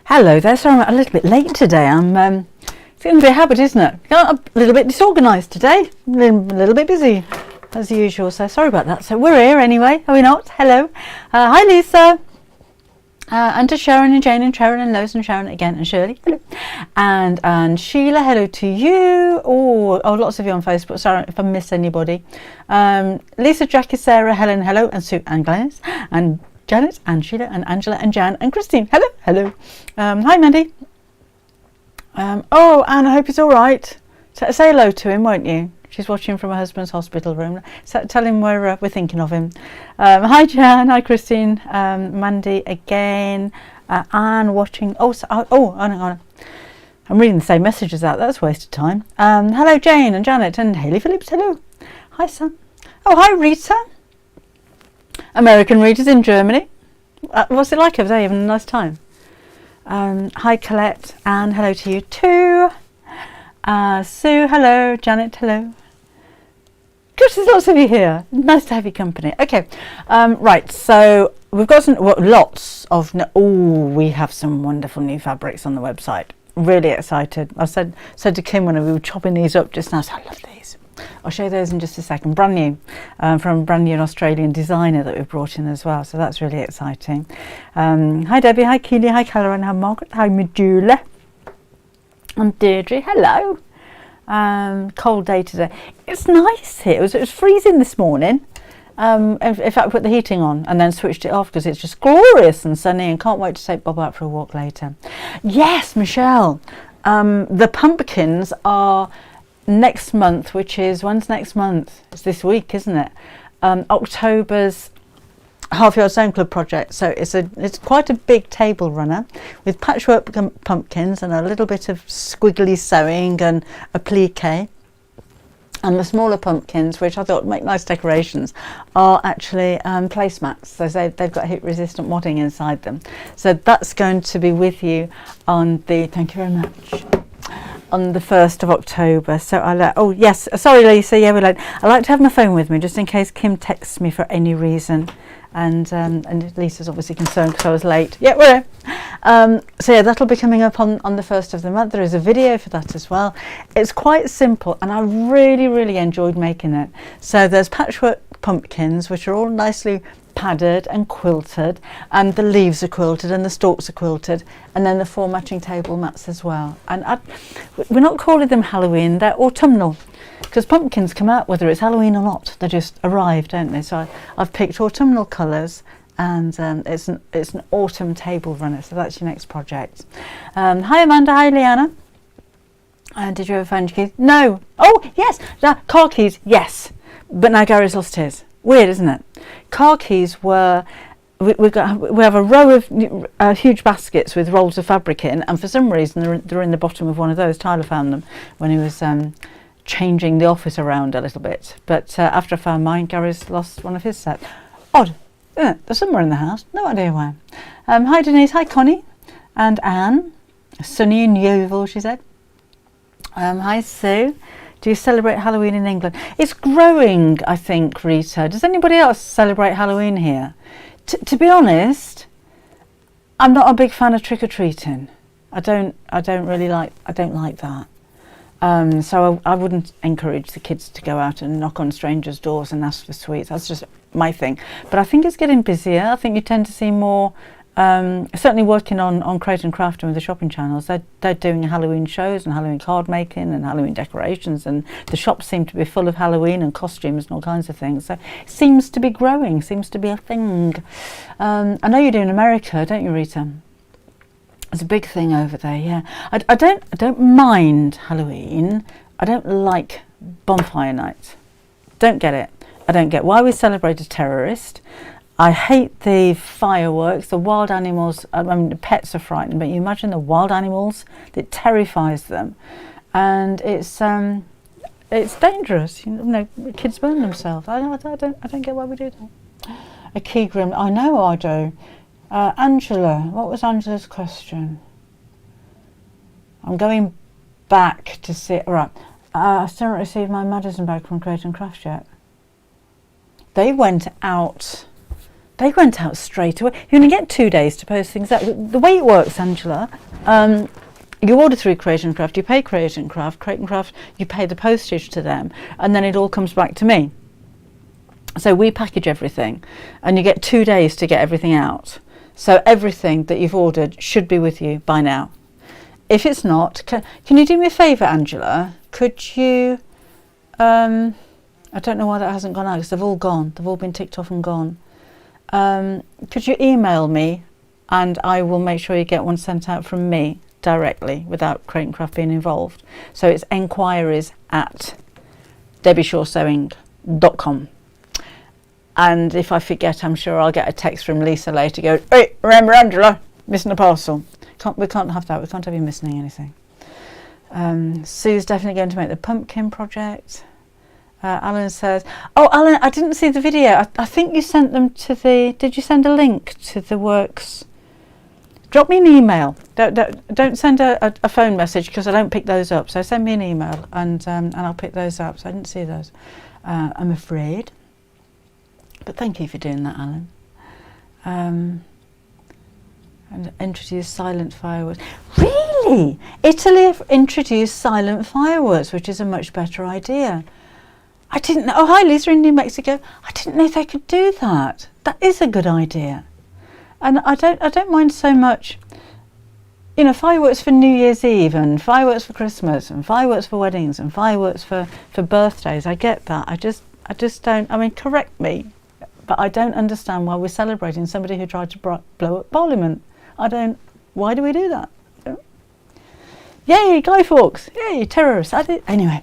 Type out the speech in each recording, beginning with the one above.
Hello there, sorry I'm a little bit late today. It's going to be a habit, isn't it? I'm a little bit disorganised today, a little bit busy as usual, so sorry about that. So we're here anyway, are we not? Hello. Hi Lisa. And to Sharon and Jane and Sharon and Lois and Sharon again and Shirley, hello. And Sheila, hello to you. Oh, lots of you on Facebook, sorry if I miss anybody. Lisa, Jackie, Sarah, Helen, hello, and Sue and Glenys, and Janet and Sheila and Angela and Jan and Christine. Hello, hello. Hi, Mandy. Anne, I hope he's all right. Say hello to him, won't you? She's watching from her husband's hospital room. So tell him we're thinking of him. Hi, Jan. Hi, Christine. Mandy again. Anne watching. I'm reading the same messages out. That's a waste of time. Hello, Jane and Janet and Hayley Phillips. Hello. Hi, Sam. Oh, hi, Rita. American readers in Germany. What's it like over there? You having a nice time? Hi Colette, and hello to you too. Sue, hello. Janet, hello. Gosh, there's lots of you here. Nice to have your company. Okay, right. So we've got we have some wonderful new fabrics on the website. Really excited. I said to Kim when we were chopping these up just now, I love these. I'll show you those in just a second. Brand new, from a brand new Australian designer that we've brought in as well. So that's really exciting. Hi Debbie, hi Keely, hi Caroline, hi Margaret, hi Medula. And Deirdre, hello. Cold day today. It's nice here. It was freezing this morning. In fact, I put the heating on and then switched it off because it's just glorious and sunny and can't wait to take Bob out for a walk later. Yes, Michelle. The pumpkins are next month, when's next month? It's this week, isn't it? October's Half Yard Sewing Club project. So it's quite a big table runner with patchwork pumpkins and a little bit of squiggly sewing and a plique. And the smaller pumpkins, which I thought would make nice decorations, are actually placemats. So they've got heat resistant wadding inside them. So that's going to be with you on the, thank you very much, on the 1st of October. So yes, sorry Lisa, yeah, we're late. I like to have my phone with me just in case Kim texts me for any reason. And Lisa's obviously concerned because I was late. Yeah, we're here. So yeah, that'll be coming up on the 1st of the month. There is a video for that as well. It's quite simple and I really, really enjoyed making it. So there's patchwork pumpkins, which are all nicely padded and quilted, and the leaves are quilted and the stalks are quilted, and then the 4 matching table mats as well. And we're not calling them Halloween, they're autumnal, because pumpkins come out whether it's Halloween or not. They just arrive, don't they? So I've picked autumnal colours, and it's an autumn table runner. So that's your next project. Hi Amanda, hi Leanna. Did you ever find your keys? No. Oh yes, car keys, yes. But now Gary's lost his. Weird, isn't it? Car keys were, we have a row of huge baskets with rolls of fabric in, and for some reason they're in the bottom of one of those. Tyler found them when he was changing the office around a little bit. But after I found mine, Gary's lost one of his set. Odd, isn't it? They're somewhere in the house, no idea where. Hi Denise, hi Connie, and Anne. Sunny in Yeovil, she said. Hi Sue. Do you celebrate Halloween in England? It's growing, I think, Rita. Does anybody else celebrate Halloween here? To be honest, I'm not a big fan of trick-or-treating. I don't like that. So I wouldn't encourage the kids to go out and knock on strangers' doors and ask for sweets. That's just my thing. But I think it's getting busier. I think you tend to see more. Certainly working on Create and Craft and with the shopping channels, they're doing Halloween shows and Halloween card making and Halloween decorations, and the shops seem to be full of Halloween and costumes and all kinds of things. So it seems to be growing, seems to be a thing. I know you do in America, don't you, Rita? It's a big thing over there, yeah. I don't mind Halloween. I don't like bonfire night. Don't get it. I don't get why we celebrate a terrorist. I hate the fireworks, the wild animals. I mean, the pets are frightened, but you imagine the wild animals. It terrifies them, and it's dangerous. You know, kids burn themselves. I don't get why we do that. A key grim. I know I do. Angela, what was Angela's question? I'm going back to see. Right, I still haven't received my Madison Bag from Create and Craft yet. They went out They went out straight away. You only get 2 days to post things out. The way it works, Angela, you order through Create & Craft, you pay Create & Craft, you pay the postage to them, and then it all comes back to me. So we package everything, and you get 2 days to get everything out. So everything that you've ordered should be with you by now. If it's not, can you do me a favour, Angela? Could you, I don't know why that hasn't gone out, because they've all gone. They've all been ticked off and gone. Could you email me, and I will make sure you get one sent out from me directly without Create & Craft being involved. So it's enquiries@debbieshawsewing.com. And if I forget, I'm sure I'll get a text from Lisa later going, hey, remember Angela, missing a parcel. We can't have that. We can't have you missing anything. Sue's definitely going to make the pumpkin project. Alan says, oh, Alan, I didn't see the video. I think you sent them to did you send a link to the works? Drop me an email. Don't send a phone message, because I don't pick those up. So send me an email, and I'll pick those up. So I didn't see those, I'm afraid. But thank you for doing that, Alan. And introduce silent fireworks. Really? Italy have introduced silent fireworks, which is a much better idea. I didn't know. Oh, hi, Lisa in New Mexico. I didn't know they could do that. That is a good idea. And I don't mind so much, you know, fireworks for New Year's Eve, and fireworks for Christmas, and fireworks for weddings, and fireworks for birthdays. I get that. I just don't. I mean, correct me, but I don't understand why we're celebrating somebody who tried to blow up Parliament. Why do we do that? Yay, Guy Fawkes! Yay, terrorists! Anyway,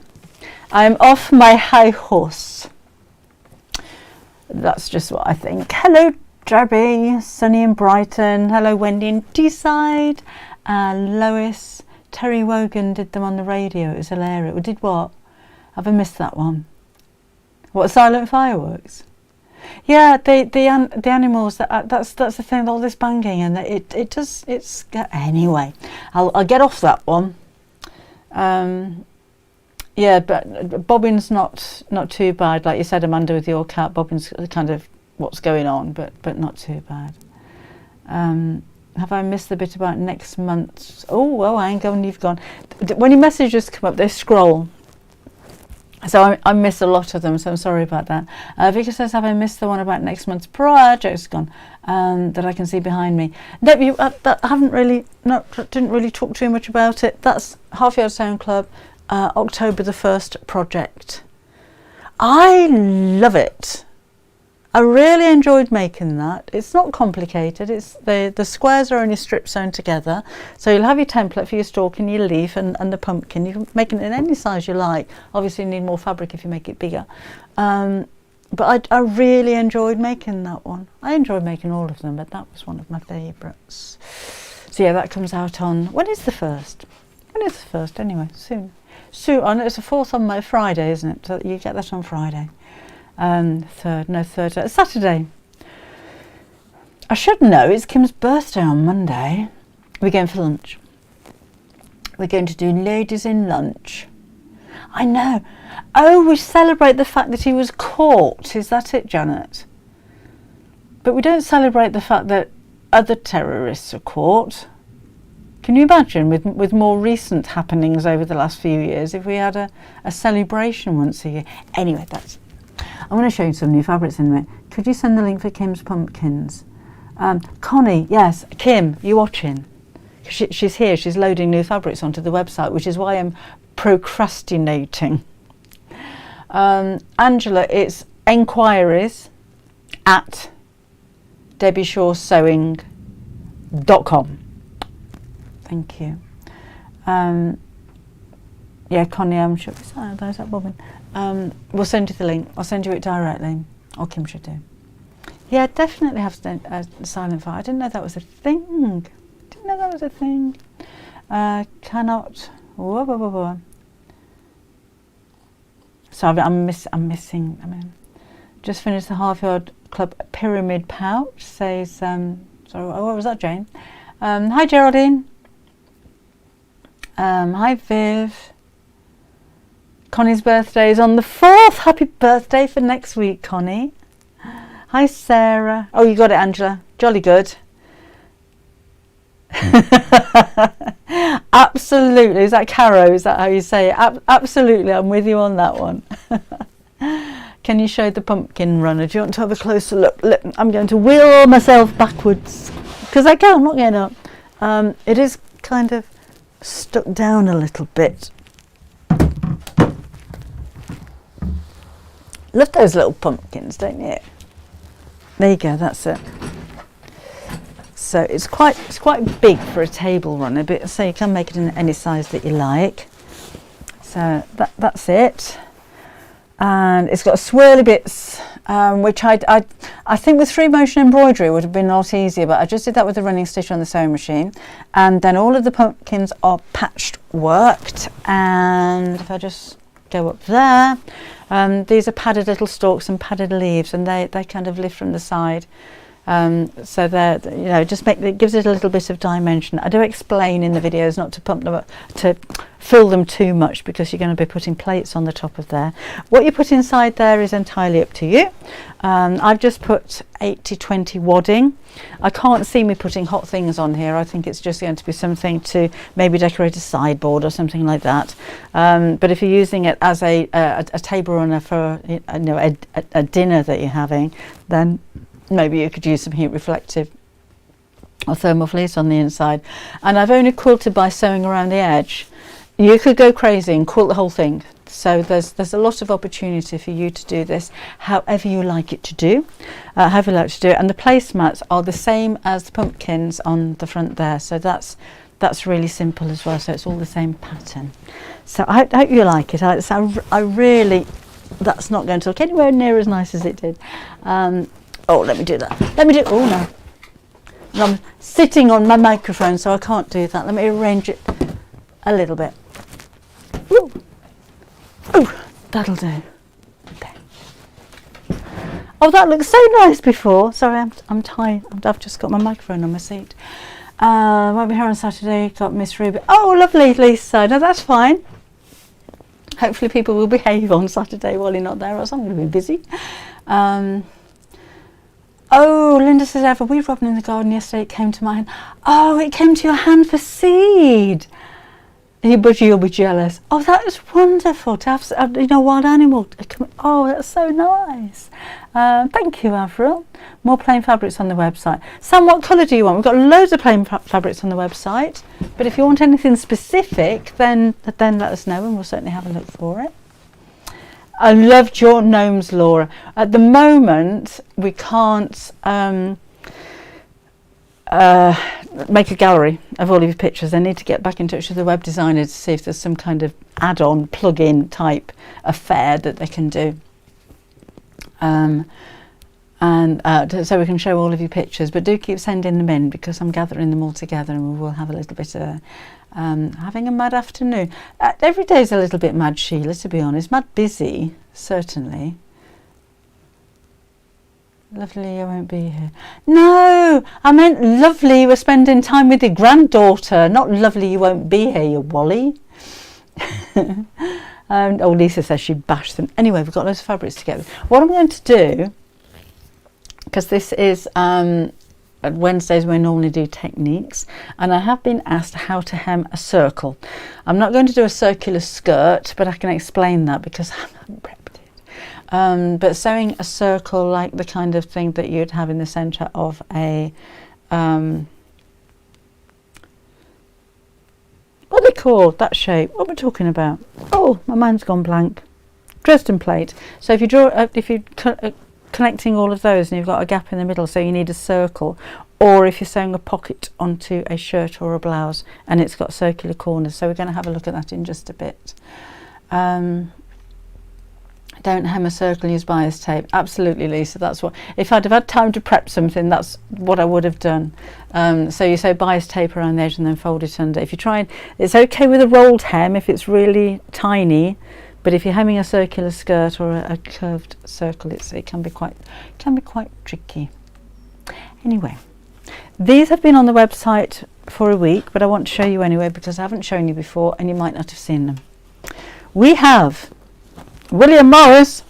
I'm off my high horse. That's just what I think. Hello, Debbie, Sunny in Brighton. Hello, Wendy in Deeside. Lois, Terry Wogan did them on the radio. It was hilarious. We did what? Have I missed that one? What, silent fireworks? Yeah, the animals. That's the thing. All this banging, and it's anyway. I'll get off that one. Yeah, but bobbing's not too bad. Like you said, Amanda, with your cat, bobbing's kind of what's going on, but not too bad. Have I missed the bit about next month? Oh, hang on, you've gone. When your messages come up, they scroll. So I miss a lot of them, so I'm sorry about that. Vicky says, have I missed the one about next month's project's gone, that I can see behind me? No, didn't really talk too much about it. That's Half Yard Sound Club, October the 1st project. I love it. I really enjoyed making that. It's not complicated. It's the squares are only strip sewn together. So you'll have your template for your stalk and your leaf and the pumpkin. You can make it in any size you like. Obviously you need more fabric if you make it bigger. But I really enjoyed making that one. I enjoyed making all of them, but that was one of my favourites. So yeah, that comes out on, when is the 1st? When is the 1st anyway? Soon. I know it's the 4th on my Friday, isn't it? So you get that on Friday. Saturday. I should know, it's Kim's birthday on Monday. We're going for lunch. We're going to do ladies in lunch. I know. Oh, we celebrate the fact that he was caught. Is that it, Janet? But we don't celebrate the fact that other terrorists are caught. Can you imagine, with more recent happenings over the last few years, if we had a celebration once a year? Anyway, I'm going to show you some new fabrics in a minute. Could you send the link for Kim's Pumpkins? Connie, yes, Kim, you watching? She's here, she's loading new fabrics onto the website, which is why I'm procrastinating. Angela, it's enquiries@debbieshawsewing.com. Thank you. Yeah, Connie, I'm sure. Is that Bobbin? We'll send you the link. I'll send you it directly. Or Kim should do. Yeah, definitely have silent fire. I didn't know that was a thing. Cannot. Whoa, whoa, whoa, whoa. So I'm missing. I mean, just finished the Half Yard Club Pyramid Pouch. Says sorry. What was that, Jane? Hi, Geraldine. Hi, Viv. Connie's birthday is on the 4th. Happy birthday for next week, Connie. Hi Sarah. Oh, you got it, Angela. Jolly good. Absolutely. Is that Caro? Is that how you say it? Absolutely. I'm with you on that one. Can you show the pumpkin runner? Do you want to have a closer look? I'm going to wheel myself backwards because I can't. I'm not getting up. It is kind of stuck down a little bit. Love those little pumpkins, don't you? There you go. That's it. So it's quite big for a table runner, but so you can make it in any size that you like. So that's it. And it's got swirly bits, which I think with 3-motion embroidery would have been a lot easier, but I just did that with the running stitch on the sewing machine. And then all of the pumpkins are patched worked, and if I just go up there, these are padded little stalks and padded leaves, and they kind of lift from the side. So they're, you know, it gives it a little bit of dimension. I do explain in the videos not to pump them up, to fill them too much, because you're going to be putting plates on the top of there. What you put inside there is entirely up to you. I've just put 80-20 wadding. I can't see me putting hot things on here. I think it's just going to be something to maybe decorate a sideboard or something like that. But if you're using it as a table runner for a dinner that you're having, then maybe you could use some heat reflective or thermal fleece on the inside. And I've only quilted by sewing around the edge. You could go crazy and quilt the whole thing. So there's a lot of opportunity for you to do this however you like it to do, however you like to do it. And the placemats are the same as the pumpkins on the front there. So that's really simple as well. So it's all the same pattern. So I hope you like it. I really, that's not going to look anywhere near as nice as it did. Oh, let me do that. Oh no. And I'm sitting on my microphone, so I can't do that. Let me arrange it a little bit. Ooh. Ooh, that'll do. Okay. Oh, that looks so nice before. Sorry, I'm tired. I've just got my microphone on my seat. Won't be here on Saturday. Got Miss Ruby. Oh, lovely, Lisa. No, that's fine. Hopefully people will behave on Saturday while you're not there, or else I'm going to be busy. Oh, Linda says, Eva, we robbed in the garden yesterday. It came to my hand. Oh, it came to your hand for seed. But you'll be jealous. Oh, that is wonderful to have, wild animal. Oh, that's so nice. Thank you, Avril. More plain fabrics on the website. Sam, what colour do you want? We've got loads of plain fabrics on the website. But if you want anything specific, then let us know, and we'll certainly have a look for it. I loved your gnomes, Laura. At the moment, we can't make a gallery of all of your pictures. I need to get back in touch with the web designer to see if there's some kind of add-on, plug-in type affair that they can do. So we can show all of your pictures. But do keep sending them in, because I'm gathering them all together, and we will have a little bit of having a mad afternoon. Every day's a little bit mad, Sheila, to be honest. Mad busy, certainly. Lovely, I won't be here. No, I meant lovely, you were spending time with your granddaughter. Not lovely, you won't be here, you Wally. Oh, Lisa says she bashed them. Anyway, we've got loads of fabrics together. What I'm going to do, because this is at Wednesdays we normally do techniques, and I have been asked how to hem a circle. I'm not going to do a circular skirt, but I can explain that because I haven't prepped it. But sewing a circle, like the kind of thing that you'd have in the centre of a what are they called, that shape? What am I talking about? Oh, my mind's gone blank. Dresden plate. So if you draw, if you connecting all of those and you've got a gap in the middle, so you need a circle, or if you're sewing a pocket onto a shirt or a blouse and it's got circular corners. So we're going to have a look at that in just a bit. Don't hem a circle, use bias tape. Absolutely, Lisa, that's what, if I'd have had time to prep something, that's what I would have done. So you sew bias tape around the edge and then fold it under. If you try and, it's okay with a rolled hem if it's really tiny, but if you're hemming a circular skirt or a curved circle, it can be quite tricky. Anyway, these have been on the website for a week, but I want to show you anyway because I haven't shown you before and you might not have seen them. We have William Morris.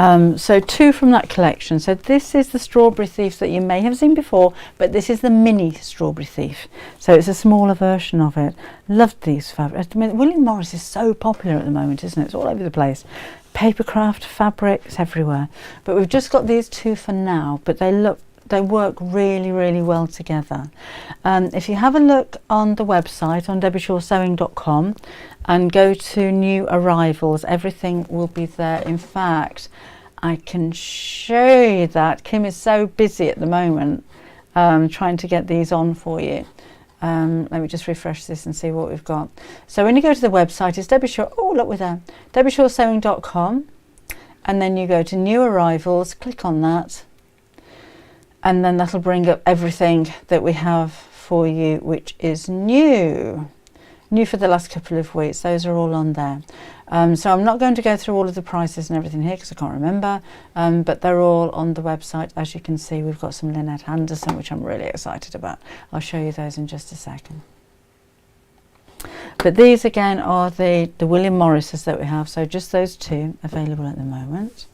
So 2 from that collection. So this is the Strawberry Thief that you may have seen before, but this is the mini Strawberry Thief. So it's a smaller version of it. Loved these fabrics. I mean, William Morris is so popular at the moment, isn't it? It's all over the place. Papercraft, fabrics everywhere. But we've just got these 2 for now, but they work really, really well together. If you have a look on the website on debbieshawsewing.com and go to new arrivals, everything will be there. In fact, I can show you that. Kim is so busy at the moment trying to get these on for you. Let me just refresh this and see what we've got. So when you go to the website, it's debbieshawsewing.com, and then you go to new arrivals, click on that, and then that'll bring up everything that we have for you, which is new for the last couple of weeks. Those are all on there. So I'm not going to go through all of the prices and everything here because I can't remember, but they're all on the website. As you can see, we've got some Lynette Anderson, which I'm really excited about. I'll show you those in just a second. But these again are the William Morrises that we have, so just those 2 available at the moment.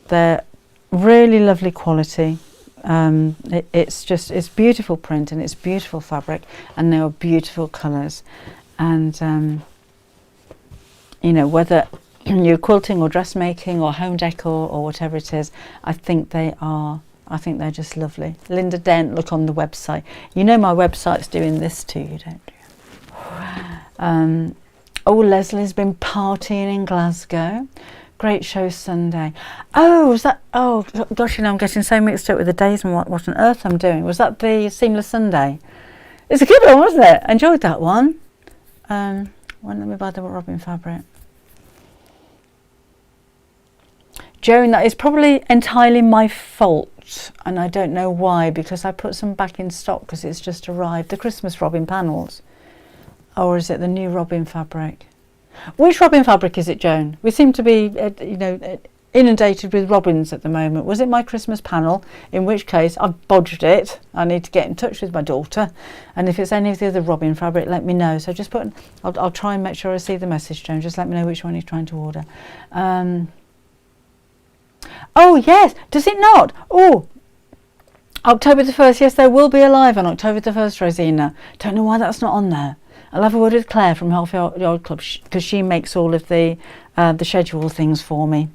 They're really lovely quality. It's beautiful print and it's beautiful fabric, and they are beautiful colours. And you know, whether you're quilting or dressmaking or home decor or whatever it is, I think they're just lovely. Linda Dent, look on the website. You know my website's doing this to you, don't you? Oh, Leslie's been partying in Glasgow. Great show Sunday. Oh, was that? Oh gosh, you know, I'm getting so mixed up with the days and what on earth I'm doing. Was that the Seamless Sunday? It's a good one, wasn't it? Enjoyed that one. Let me buy the robin fabric. Joan, that is probably entirely my fault, and I don't know why, because I put some back in stock because it's just arrived. The Christmas robin panels, or is it the new robin fabric? Which robin fabric is it, Joan? We seem to be, you know, inundated with robins at the moment. Was it my Christmas panel? In which case, I've bodged it. I need to get in touch with my daughter. And if it's any of the other robin fabric, let me know. So just put, I'll try and make sure I see the message, Joan. Just let me know which one you're trying to order. Oh, yes. Does it not? Oh, October the 1st. Yes, there will be a live on October the 1st, Rosina. Don't know why that's not on there. I'll have a word with Claire from Half Yard Club because she makes all of the schedule things for me.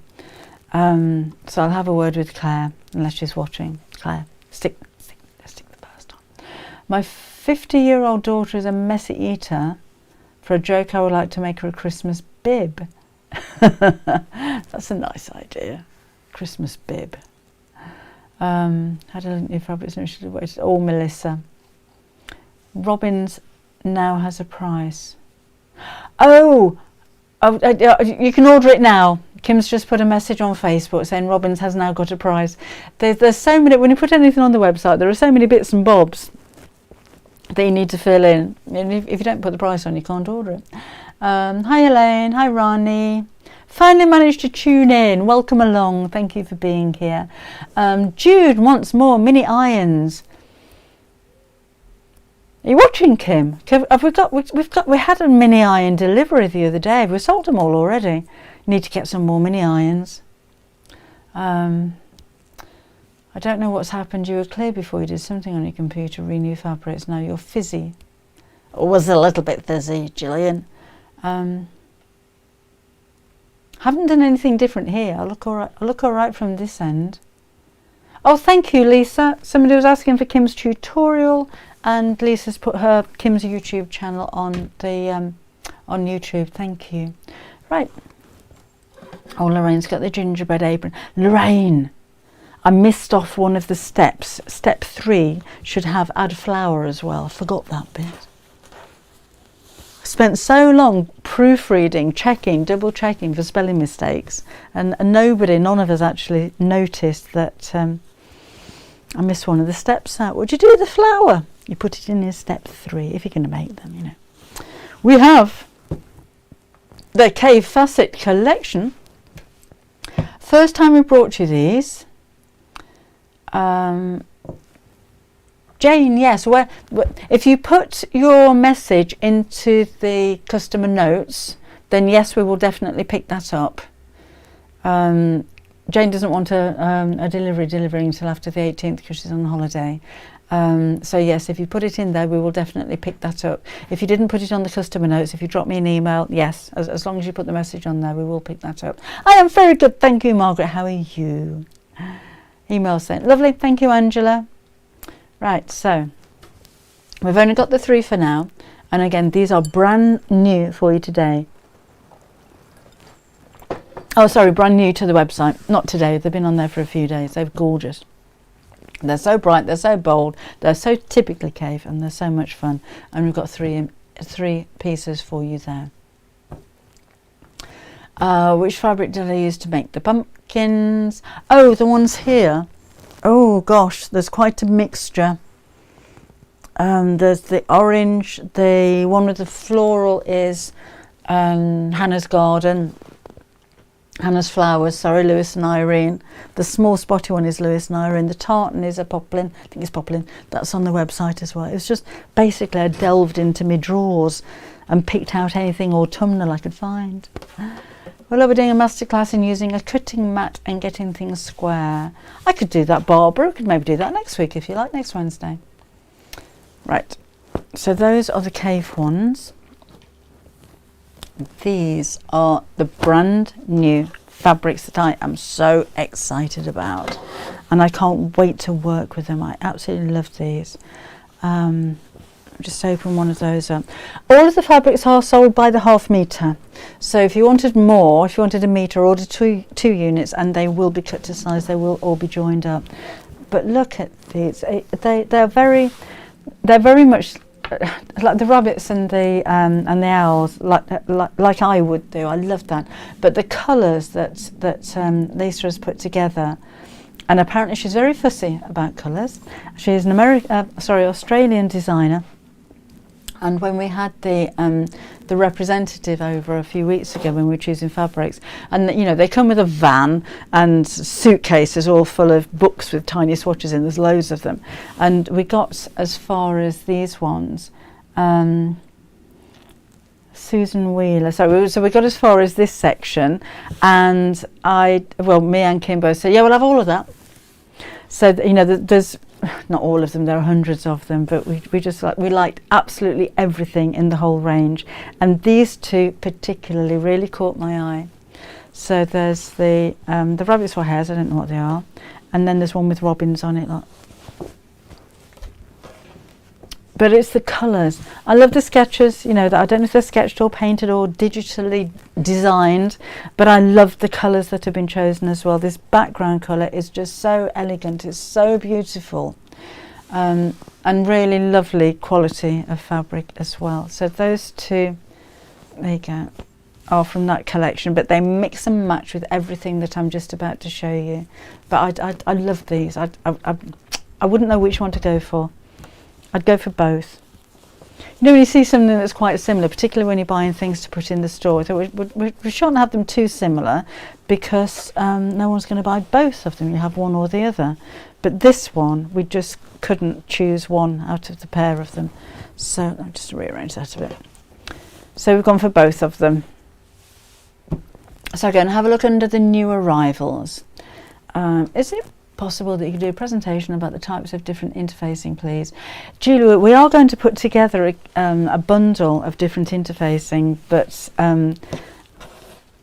So I'll have a word with Claire, unless she's watching. Claire, let's stick the first on. My 50-year-old daughter is a messy eater. For a joke, I would like to make her a Christmas bib. That's a nice idea. Christmas bib. Had a new fabrics and should have waited. Oh, Melissa. Robin's now has a price. Oh, you can order it now. Kim's just put a message on Facebook saying Robin's has now got a price. There's so many, when you put anything on the website, there are so many bits and bobs that you need to fill in. And if you don't put the price on, you can't order it. Hi Elaine, hi Rani. Finally managed to tune in. Welcome along. Thank you for being here. Jude wants more mini irons. Are you watching, Kim? We had a mini iron delivery the other day. We sold them all already. Need to get some more mini irons. I don't know what's happened. You were clear before. You did something on your computer. Renew fabrics. Now you're fizzy. Or was a little bit fizzy, Gillian. Haven't done anything different here. I look all right from this end. Oh, thank you, Lisa. Somebody was asking for Kim's tutorial. And Lisa's put Kim's YouTube channel on the on YouTube. Thank you. Right. Oh, Lorraine's got the gingerbread apron. Lorraine, I missed off one of the steps. Step 3 should have add flour as well. Forgot that bit. I spent so long proofreading, checking, double checking for spelling mistakes, and none of us actually noticed that I missed one of the steps out. What do you do with the flour? You put it in step 3 if you're going to make them, you know. We have the Cave Facet collection. First time we brought you these. Jane, yes. If you put your message into the customer notes, then yes, we will definitely pick that up. Jane doesn't want a delivering until after the 18th because she's on holiday. So yes, if you put it in there, we will definitely pick that up. If you didn't put it on the customer notes, if you drop me an email, yes, as long as you put the message on there, we will pick that up. I am very good, thank you, Margaret. How are you? Email sent. Lovely, thank you, Angela. Right, so we've only got the 3 for now, and again, these are brand new for you today. Oh, sorry, brand new to the website. Not today, they've been on there for a few days. They're gorgeous. They're so bright, they're so bold, they're so typically cave, and they're so much fun. And we've got three pieces for you there. Which fabric did I use to make the pumpkins? Oh, the ones here. Oh gosh, there's quite a mixture. There's the orange, the one with the floral is Hannah's Garden. Hannah's Flowers, sorry, Lewis and Irene. The small spotty one is Lewis and Irene. The tartan is a poplin, I think it's poplin. That's on the website as well. It's just basically I delved into my drawers and picked out anything autumnal I could find. Well, we're doing a masterclass in using a cutting mat and getting things square. I could do that, Barbara. I could maybe do that next week if you like, next Wednesday. Right, so those are the cave ones. These are the brand new fabrics that I am so excited about, and I can't wait to work with them. I absolutely love these. Just open one of those up. All of the fabrics are sold by the half metre, so if you wanted more, if you wanted a metre, order two units and they will be cut to size. They will all be joined up. But look at these. They're very much like the rabbits and the owls, like I would do. I love that. But the colours that Lisa has put together, and apparently she's very fussy about colours. She's an Australian designer. And when we had the representative over a few weeks ago when we were choosing fabrics, and you know they come with a van and suitcases all full of books with tiny swatches in. There's loads of them, and we got as far as these ones. Susan Wheeler. So we got as far as this section, and me and Kim both said, yeah, we'll have all of that. So you know, there's not all of them, there are hundreds of them, but we liked absolutely everything in the whole range, and these two particularly really caught my eye. So there's the rabbits for hares, I don't know what they are, and then there's one with robins on it. But it's the colours. I love the sketches, you know, that I don't know if they're sketched or painted or digitally designed, but I love the colours that have been chosen as well. This background colour is just so elegant, it's so beautiful, and really lovely quality of fabric as well. So those two, there you go, are from that collection, but they mix and match with everything that I'm just about to show you. But I love these. I wouldn't know which one to go for. I'd go for both. You know, when you see something that's quite similar, particularly when you're buying things to put in the store, so we shouldn't have them too similar, because no one's going to buy both of them. You have one or the other. But this one, we just couldn't choose one out of the pair of them. So I'll just rearrange that a bit. So we've gone for both of them. So again, have a look under the new arrivals. Is it possible that you could do a presentation about the types of different interfacing, please? Julia, we are going to put together a bundle of different interfacing, but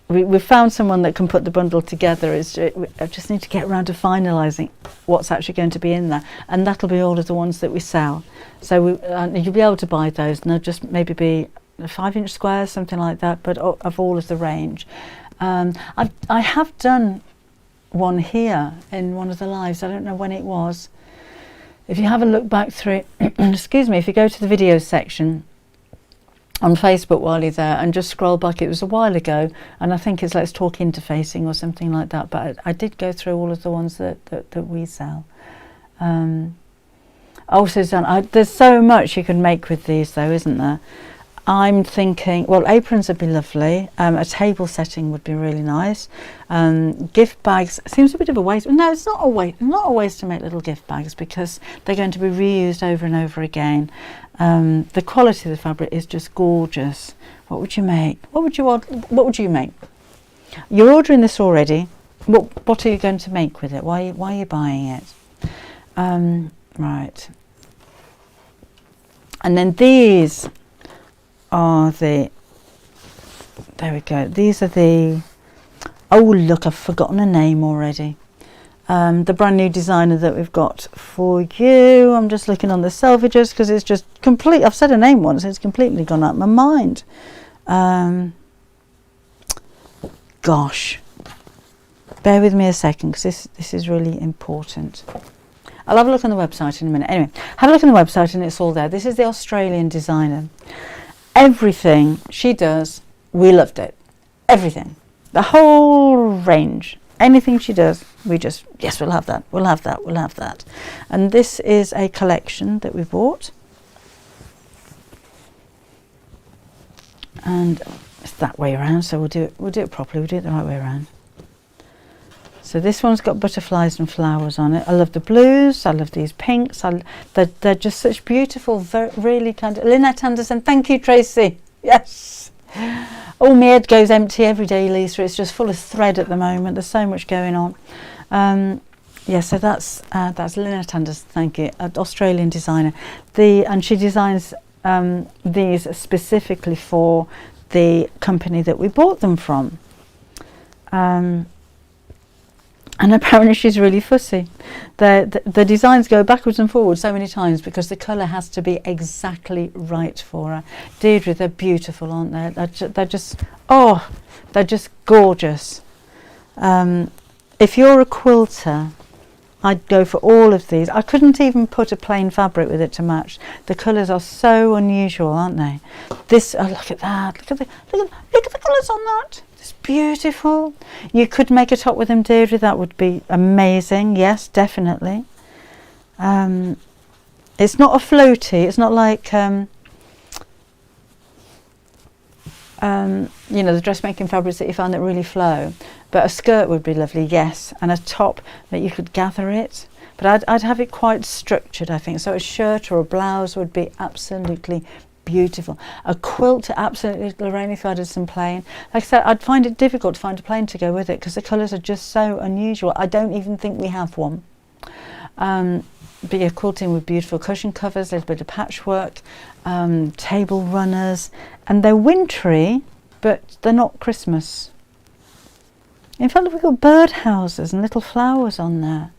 we've found someone that can put the bundle together. I just need to get around to finalising what's actually going to be in there, and that'll be all of the ones that we sell. So you'll be able to buy those, and they'll just maybe be 5-inch squares, something like that, but of all of the range. I have done one here in one of the lives. I don't know when it was. If you have a look back through it, excuse me, if you go to the video section on Facebook while you're there and just scroll back, it was a while ago, and I think it's Let's Talk Interfacing or something like that, but I did go through all of the ones that we sell. Also, there's so much you can make with these though, isn't there? I'm thinking, well, aprons would be lovely. A table setting would be really nice. Gift bags seems a bit of a waste. No, it's not a waste. Not a waste to make little gift bags, because they're going to be reused over and over again. The quality of the fabric is just gorgeous. What would you make? What would you want? What would you make? You're ordering this already. What are you going to make with it? Why are you buying it? Right. And then these are the, there we go. These are the, oh look, I've forgotten a name already. The brand new designer that we've got for you. I'm just looking on the selvages because it's just complete. I've said a name once, it's completely gone out of my mind. Gosh, bear with me a second because this is really important. I'll have a look on the website in a minute. Anyway, have a look on the website and it's all there. This is the Australian designer. Everything she does, we loved it. Everything. The whole range. Anything she does, we just, yes, we'll have that. We'll have that. We'll have that. And this is a collection that we bought. And it's that way around, so we'll do it properly. We'll do it the right way around. So this one's got butterflies and flowers on it. I love the blues. I love these pinks. They're just such beautiful, really kind of... Lynette Anderson, thank you, Tracy. Yes. Oh, my head goes empty every day, Lisa. It's just full of thread at the moment. There's so much going on. Yeah, so that's Lynette Anderson, thank you, an Australian designer. And she designs these specifically for the company that we bought them from. And apparently she's really fussy. The designs go backwards and forwards so many times because the colour has to be exactly right for her. Deirdre, they're beautiful, aren't they? They're just gorgeous. If you're a quilter, I'd go for all of these. I couldn't even put a plain fabric with it to match. The colours are so unusual, aren't they? This, oh, look at that. Look at the colours on that. It's beautiful. You could make a top with them, Deirdre. That would be amazing. Yes, definitely. It's not a floaty. It's not like you know, the dressmaking fabrics that you find that really flow. But a skirt would be lovely, yes, and a top that you could gather it. But I'd have it quite structured, I think. So a shirt or a blouse would be absolutely beautiful. A quilt, absolutely, Lorraine, if I did some plain. Like I said, I'd find it difficult to find a plain to go with it because the colours are just so unusual. I don't even think we have one. But yeah, quilting with beautiful cushion covers, a little bit of patchwork, table runners, and they're wintry, but they're not Christmas. In fact, we've got birdhouses and little flowers on there.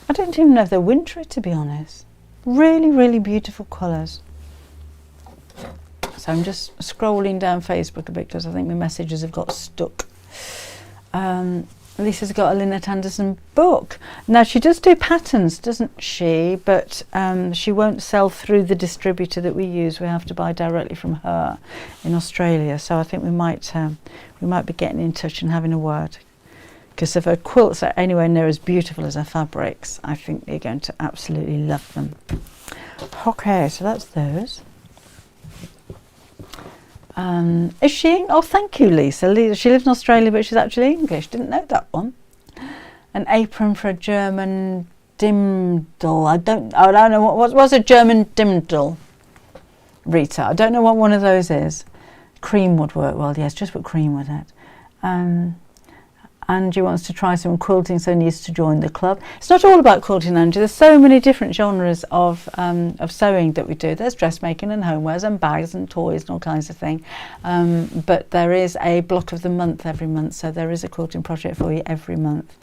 I don't even know if they're wintry, to be honest. Really, really beautiful colours. So I'm just scrolling down Facebook a bit because I think my messages have got stuck. Lisa's got a Lynette Anderson book. Now she does do patterns, doesn't she? But she won't sell through the distributor that we use. We have to buy directly from her in Australia. So I think we might be getting in touch and having a word. Because if her quilts are anywhere near as beautiful as her fabrics, I think you're going to absolutely love them. Okay, so that's those. Is she? Oh, thank you, Lisa. She lives in Australia, but she's actually English. Didn't know that one. An apron for a German dimdel. I don't know what's a German dimdel, Rita. I don't know what one of those is. Cream would work well. Yes, just put cream with it. Angie wants to try some quilting, so needs to join the club. It's not all about quilting, Angie. There's so many different genres of sewing that we do. There's dressmaking and homewares and bags and toys and all kinds of things. But there is a block of the month every month, so there is a quilting project for you every month.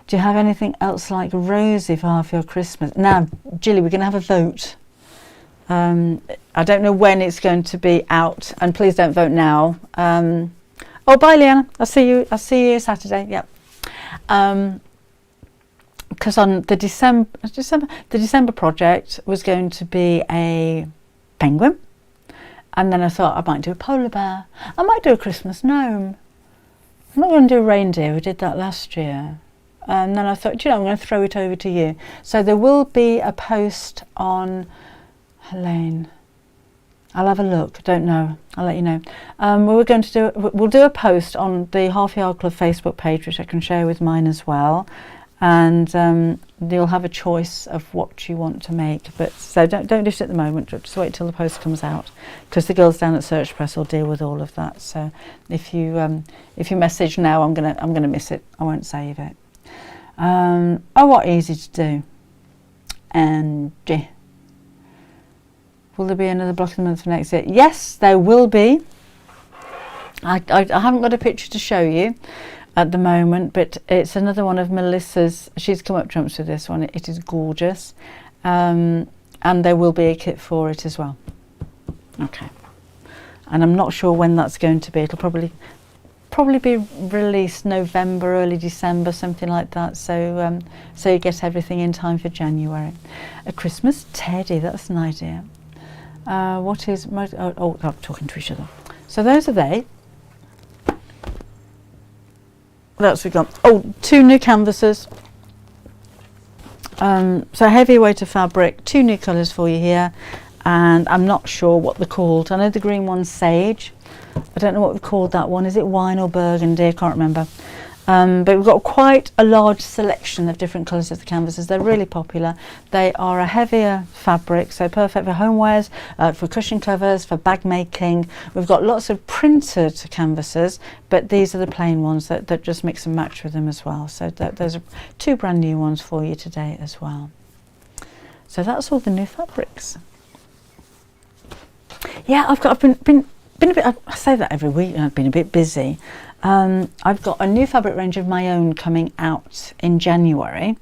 Do you have anything else like Rosie for half your Christmas? Now, Gilly, we're going to have a vote. I don't know when it's going to be out, and please don't vote now. Oh, bye, Leanna. I'll see you Saturday. Yep. Because on the December project was going to be a penguin, and then I thought I might do a polar bear. I might do a Christmas gnome. I'm not going to do a reindeer. We did that last year. And then I thought, you know, I'm going to throw it over to you. So there will be a post on Helene. I'll have a look. I don't know. I'll let you know. We'll do a post on the Half Yard Club Facebook page, which I can share with mine as well. and you'll have a choice of what you want to make. But so don't dish it at the moment, just wait till the post comes out, because the girls down at Search Press will deal with all of that. So if you message now, I'm gonna miss it, I won't save it. Oh, what easy to do. And will there be another block of the month for next year? Yes, there will be. I haven't got a picture to show you at the moment, but it's another one of Melissa's. She's come up trumps with this one. It is gorgeous, and there will be a kit for it as well. Okay, and I'm not sure when that's going to be. It'll probably be released November, early December, something like that. So so you get everything in time for January. A Christmas teddy, that's an idea. What is most? Oh, I'm talking to each other. So those are they. What else we got? Oh, 2 new canvases. So heavy weight of fabric, 2 new colours for you here, and I'm not sure what they're called. I know the green one's Sage. I don't know what we've called that one. Is it wine or burgundy? I can't remember. But we've got quite a large selection of different colours of the canvases. They're really popular. They are a heavier fabric, so perfect for homewares, for cushion covers, for bag making. We've got lots of printed canvases, but these are the plain ones that just mix and match with them as well. So those are 2 brand new ones for you today as well. So that's all the new fabrics. Yeah, I've been a bit, I say that every week, I've been a bit busy. I've got a new fabric range of my own coming out in January,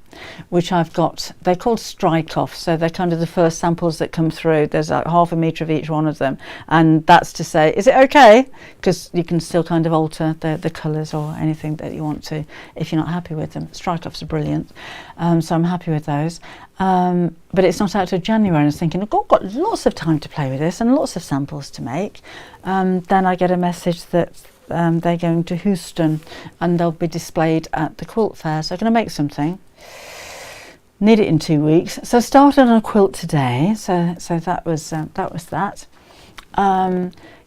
which I've got, they're called strike off, so they're kind of the first samples that come through. There's like half a metre of each one of them, and that's to say, is it okay? Because you can still kind of alter the colours or anything that you want to if you're not happy with them. Strike offs are brilliant, so I'm happy with those. But it's not out till January, and I was thinking, I've got lots of time to play with this and lots of samples to make. Then I get a message that they're going to Houston and they'll be displayed at the quilt fair, so I'm going to make something. Need it in 2 weeks, so I started on a quilt today. So that was that.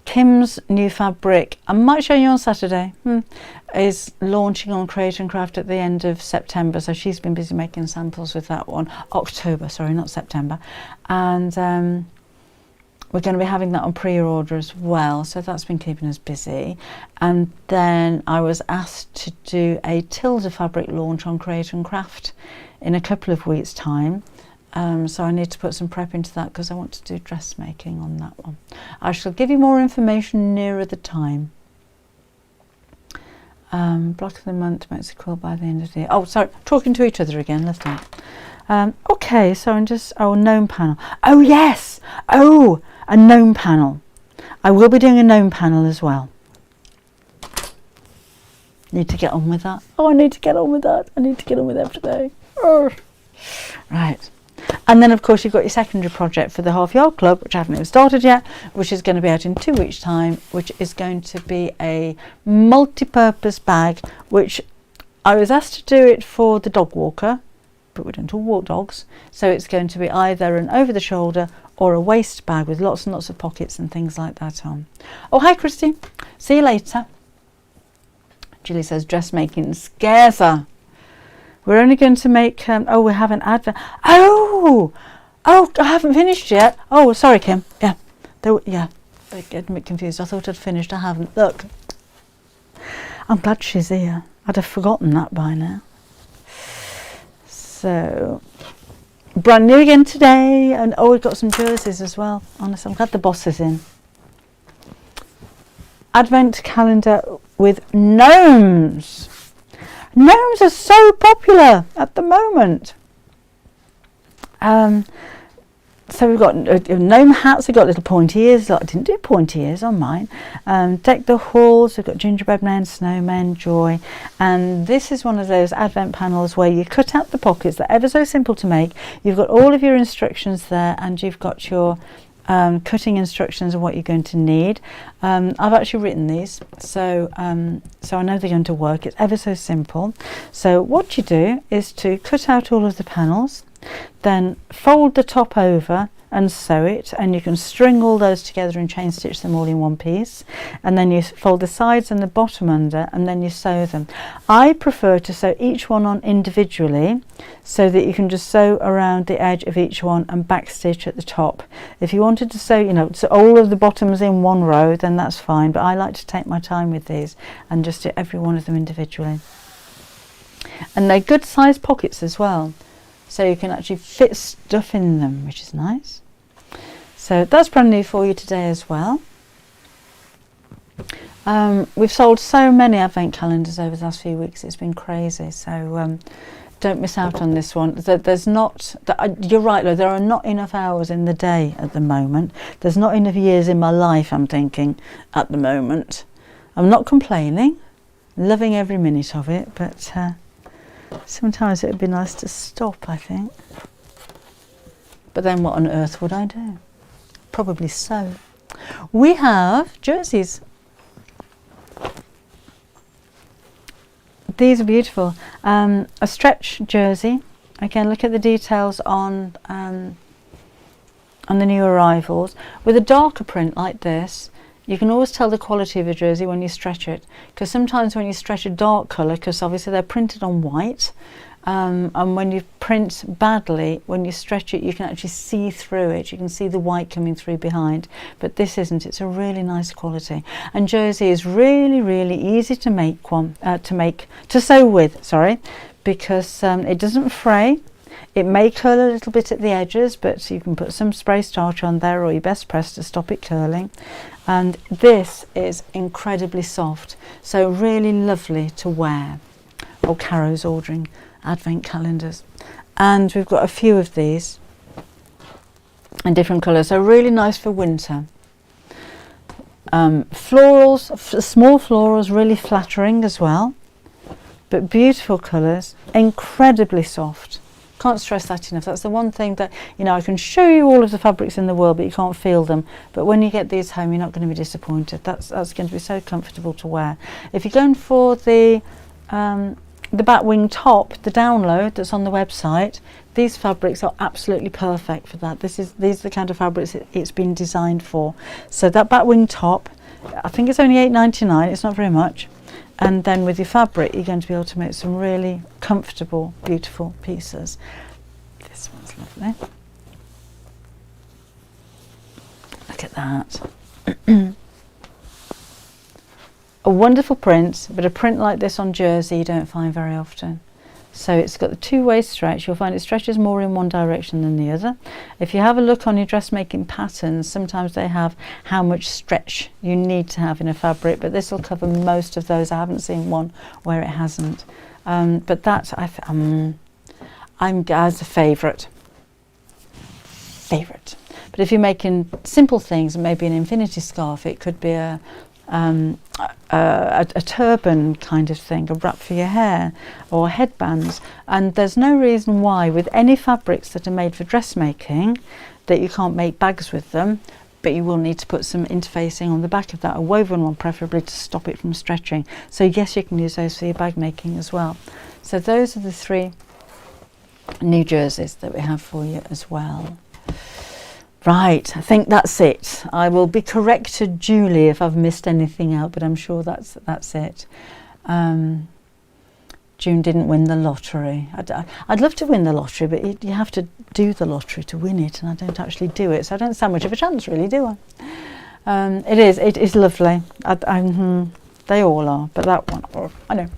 Kim's new fabric, I might show you on Saturday, is launching on Create and Craft at the end of September, so she's been busy making samples with that one. October, sorry, not September. And we're going to be having that on pre-order as well, so that's been keeping us busy. And then I was asked to do a Tilda fabric launch on Create and Craft in a couple of weeks' time. So I need to put some prep into that because I want to do dressmaking on that one. I shall give you more information nearer the time. Block of the month makes a quilt by the end of the year. Oh, sorry, talking to each other again, let's do it. Okay, so I'm just, gnome panel. Oh yes, a gnome panel. I will be doing a gnome panel as well. Need to get on with that. Oh, I need to get on with that. I need to get on with everything. Oh. Right. And then of course you've got your secondary project for the Half Yard Club, which I haven't even started yet, which is going to be out in 2 weeks' time, which is going to be a multi-purpose bag, which I was asked to do it for the dog walker, but we don't all walk dogs, so it's going to be either an over the shoulder or a waist bag with lots and lots of pockets and things like that on. Oh, hi Christy, see you later. Julie says dressmaking scares her. We're only going to make, we have an advent. Oh, I haven't finished yet. Oh, sorry, Kim. Yeah, I get a bit confused. I thought I'd finished. I haven't. Look, I'm glad she's here. I'd have forgotten that by now. So, brand new again today. And we've got some jerseys as well. Honestly, I'm glad the boss is in. Advent calendar with gnomes. Gnomes are so popular at the moment. So we've got gnome hats. We've got little pointy ears. I didn't do pointy ears on mine. Deck the halls. We've got gingerbread men, snowmen, joy. And this is one of those advent panels where you cut out the pockets. They're ever so simple to make. You've got all of your instructions there, and you've got your cutting instructions of what you're going to need. I've actually written these, so so I know they're going to work. It's ever so simple. So what you do is to cut out all of the panels, then fold the top over and sew it, and you can string all those together and chain stitch them all in one piece, and then you fold the sides and the bottom under, and then you sew them. I prefer to sew each one on individually so that you can just sew around the edge of each one and back stitch at the top. If you wanted to sew, you know, so all of the bottoms in one row, then that's fine, but I like to take my time with these and just do every one of them individually. And they're good sized pockets as well, so you can actually fit stuff in them, which is nice. So that's brand new for you today as well. We've sold so many advent calendars over the last few weeks, it's been crazy, so don't miss out on this one. There's not, you're right, though, there are not enough hours in the day at the moment. There's not enough years in my life, I'm thinking, at the moment. I'm not complaining, loving every minute of it, but sometimes it would be nice to stop, I think. But then what on earth would I do? Probably sew. We have jerseys. These are beautiful. A stretch jersey. Again, look at the details on the new arrivals. With a darker print like this, you can always tell the quality of a jersey when you stretch it, because sometimes when you stretch a dark colour, because obviously they're printed on white, and when you print badly, when you stretch it, you can actually see through it. You can see the white coming through behind, but this isn't. It's a really nice quality, and jersey is really, really easy to make to sew with. Sorry, because it doesn't fray. It may curl a little bit at the edges, but you can put some spray starch on there or your best press to stop it curling. And this is incredibly soft, so really lovely to wear. Oh, Caro's ordering advent calendars, and we've got a few of these in different colours, so really nice for winter. Florals, small florals, really flattering as well, but beautiful colours, incredibly soft. Can't stress that enough. That's the one thing that, you know, I can show you all of the fabrics in the world, but you can't feel them. But when you get these home, you're not going to be disappointed. That's going to be so comfortable to wear. If you're going for the bat wing top, the download that's on the website, these fabrics are absolutely perfect for that. These are the kind of fabrics it's been designed for. So that bat wing top, I think it's only $8.99. It's not very much. And then with your fabric, you're going to be able to make some really comfortable, beautiful pieces. This one's lovely. Look at that. A wonderful print, but a print like this on jersey you don't find very often. So it's got the two-way stretch. You'll find it stretches more in one direction than the other. If you have a look on your dressmaking patterns, sometimes they have how much stretch you need to have in a fabric, but this will cover most of those. I haven't seen one where it hasn't. But that I'm as a favourite. But if you're making simple things, maybe an infinity scarf, it could be a turban kind of thing, a wrap for your hair, or headbands. And there's no reason why with any fabrics that are made for dressmaking that you can't make bags with them, but you will need to put some interfacing on the back of that, a woven one preferably, to stop it from stretching. So yes, you can use those for your bag making as well. So those are the three new jerseys that we have for you as well. Right, I think that's it. I will be corrected duly if I've missed anything out, but I'm sure that's it. June didn't win the lottery. I'd love to win the lottery, but you have to do the lottery to win it, and I don't actually do it, so I don't stand much of a chance, really, do I? It is lovely. They all are, but that one, oh, I know.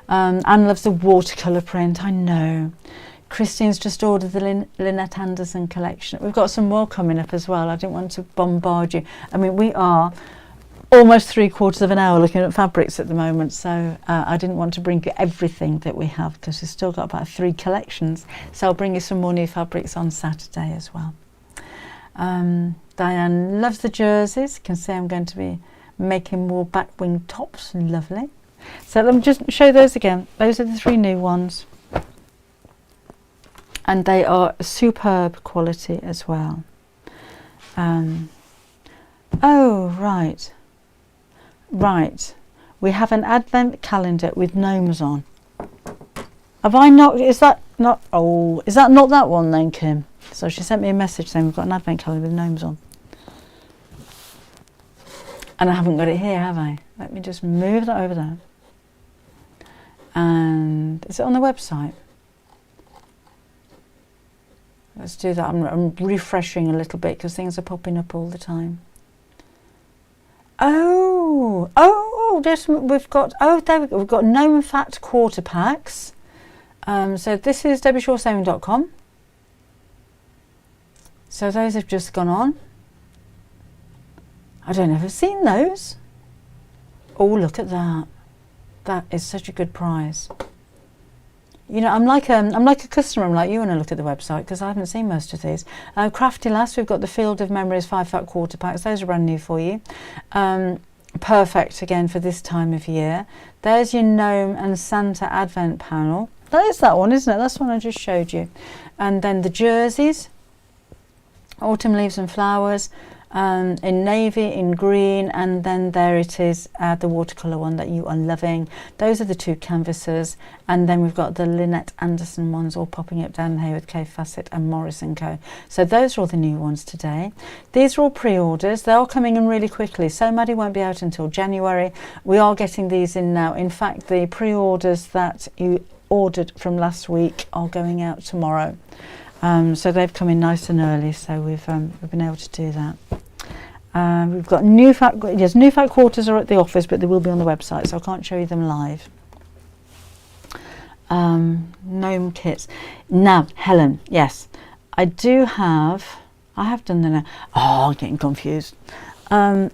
Anne loves the watercolour print, I know. Christine's just ordered the Lynette Anderson collection. We've got some more coming up as well. I didn't want to bombard you. I mean, we are almost 3/4 of an hour looking at fabrics at the moment, so I didn't want to bring you everything that we have, because we've still got about 3 collections. So I'll bring you some more new fabrics on Saturday as well. Diane loves the jerseys. You can see I'm going to be making more back wing tops. Lovely. So let me just show those again. Those are the 3 new ones. And they are superb quality as well. Oh, right. We have an advent calendar with gnomes on. Have I not? Is that not? Oh, is that not that one then, Kim? So she sent me a message saying we've got an advent calendar with gnomes on. And I haven't got it here, have I? Let me just move that over there. And is it on the website? Let's do that. I'm refreshing a little bit because things are popping up all the time. Oh, this we've got. Oh, there we go. We've got gnome fat quarter packs. So this is debbieshawsewing.com. So those have just gone on. I don't know if I've seen those. Oh, look at that. That is such a good prize. You know, I'm like a customer. I'm like you when I look at the website because I haven't seen most of these. Crafty Lass, we've got the Field of Memories 5 fat quarter packs. Those are brand new for you. Perfect again for this time of year. There's your Gnome and Santa Advent panel. That is that one, isn't it? That's the one I just showed you. And then the jerseys, Autumn Leaves and Flowers, in navy, in green, and then there it is, the watercolour one that you are loving. Those are the two canvases, and then we've got the Lynette Anderson ones all popping up down here with Kay Fassett and Morris & Co. So those are all the new ones today. These are all pre-orders. They are coming in really quickly. So Maddie won't be out until January. We are getting these in now. In fact, the pre-orders that you ordered from last week are going out tomorrow. So they've come in nice and early, so we've been able to do that. We've got new fat quarters are at the office, but they will be on the website, so I can't show you them live. Gnome kits. Now, Helen, yes, I have done the now. Oh, I'm getting confused. I've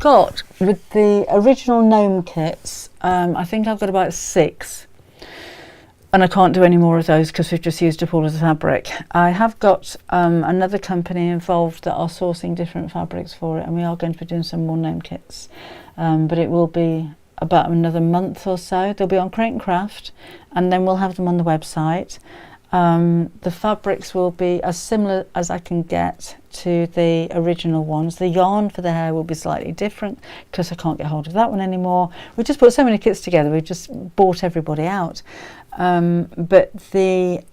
got, with the original gnome kits, I think I've got about 6. And I can't do any more of those because we've just used up all of the fabric. I have got another company involved that are sourcing different fabrics for it, and we are going to be doing some more gnome kits. But it will be about another month or so. They'll be on Crate and Craft, and then we'll have them on the website. The fabrics will be as similar as I can get to the original ones. The yarn for the hair will be slightly different because I can't get hold of that one anymore. We just put so many kits together, we just bought everybody out. But the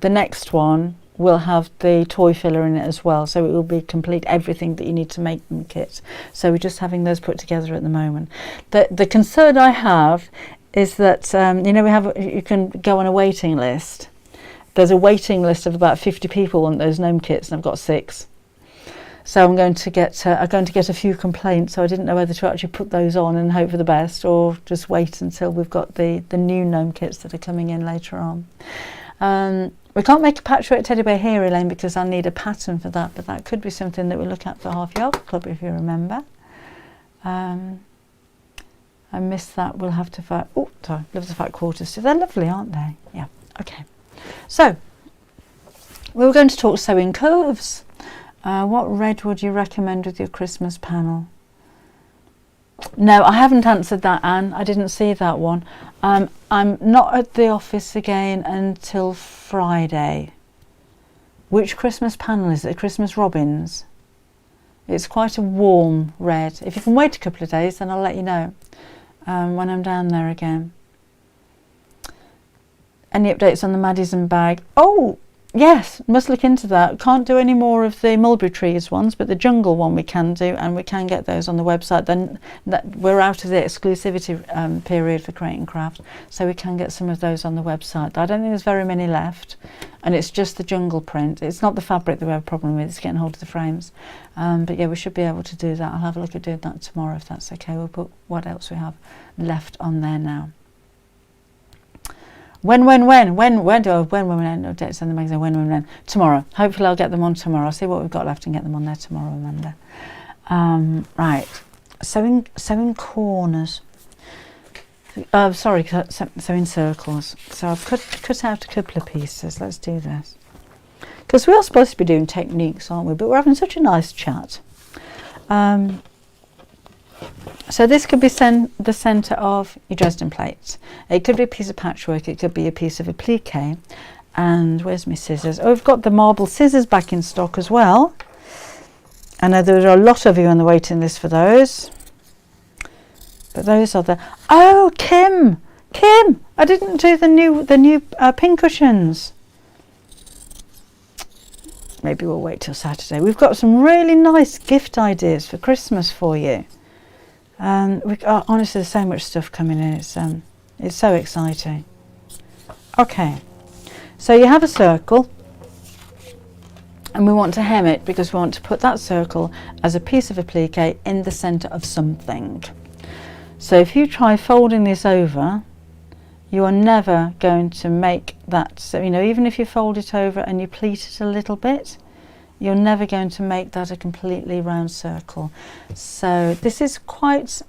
next one will have the toy filler in it as well, so it will be complete everything that you need to make them kit. So we're just having those put together at the moment. The concern I have is that you know, you can go on a waiting list. There's a waiting list of about 50 people on those gnome kits, and I've got 6. So I'm going to get a few complaints. So I didn't know whether to actually put those on and hope for the best, or just wait until we've got the new gnome kits that are coming in later on. We can't make a patchwork teddy bear here, Elaine, because I need a pattern for that. But that could be something that we look at for Half Yard Club, if you remember. I missed that. We'll have to fight. Oh, sorry, love the fat quarters. So they're lovely, aren't they? Yeah. Okay. So we were going to talk sewing curves. What red would you recommend with your Christmas panel? No, I haven't answered that, Anne. I didn't see that one. I'm not at the office again until Friday. Which Christmas panel is it? Christmas Robins? It's quite a warm red. If you can wait a couple of days, then I'll let you know when I'm down there again. Any updates on the Madison Bag? Oh, yes, must look into that. Can't do any more of the mulberry trees ones, but the jungle one we can do, and we can get those on the website. Then we're out of the exclusivity period for Crate and Craft, so we can get some of those on the website. I don't think there's very many left, and it's just the jungle print. It's not the fabric that we have a problem with, it's getting hold of the frames. But yeah, we should be able to do that. I'll have a look at doing that tomorrow if that's okay. We'll put what else we have left on there now. When do I, no dates on the magazine, when, tomorrow. Hopefully I'll get them on tomorrow. I'll see what we've got left and get them on there tomorrow, Amanda. Right, sewing corners. Sorry, sewing circles. So I've cut out a couple of pieces. Let's do this. Because we are supposed to be doing techniques, aren't we? But we're having such a nice chat. So this could be the centre of your Dresden plates. It could be a piece of patchwork, it could be a piece of applique. And where's my scissors? Oh, we've got the marble scissors back in stock as well. I know there are a lot of you on the waiting list for those. But those are the... Oh, Kim! I didn't do the new pin cushions. maybe we'll wait till Saturday. We've got some really nice gift ideas for Christmas for you. Honestly, there's so much stuff coming in. It's so exciting. Okay, so you have a circle, and we want to hem it because we want to put that circle as a piece of applique in the centre of something. So if you try folding this over, you are never going to make that, so you know, even if you fold it over and you pleat it a little bit, you're never going to make that a completely round circle. So this is quite,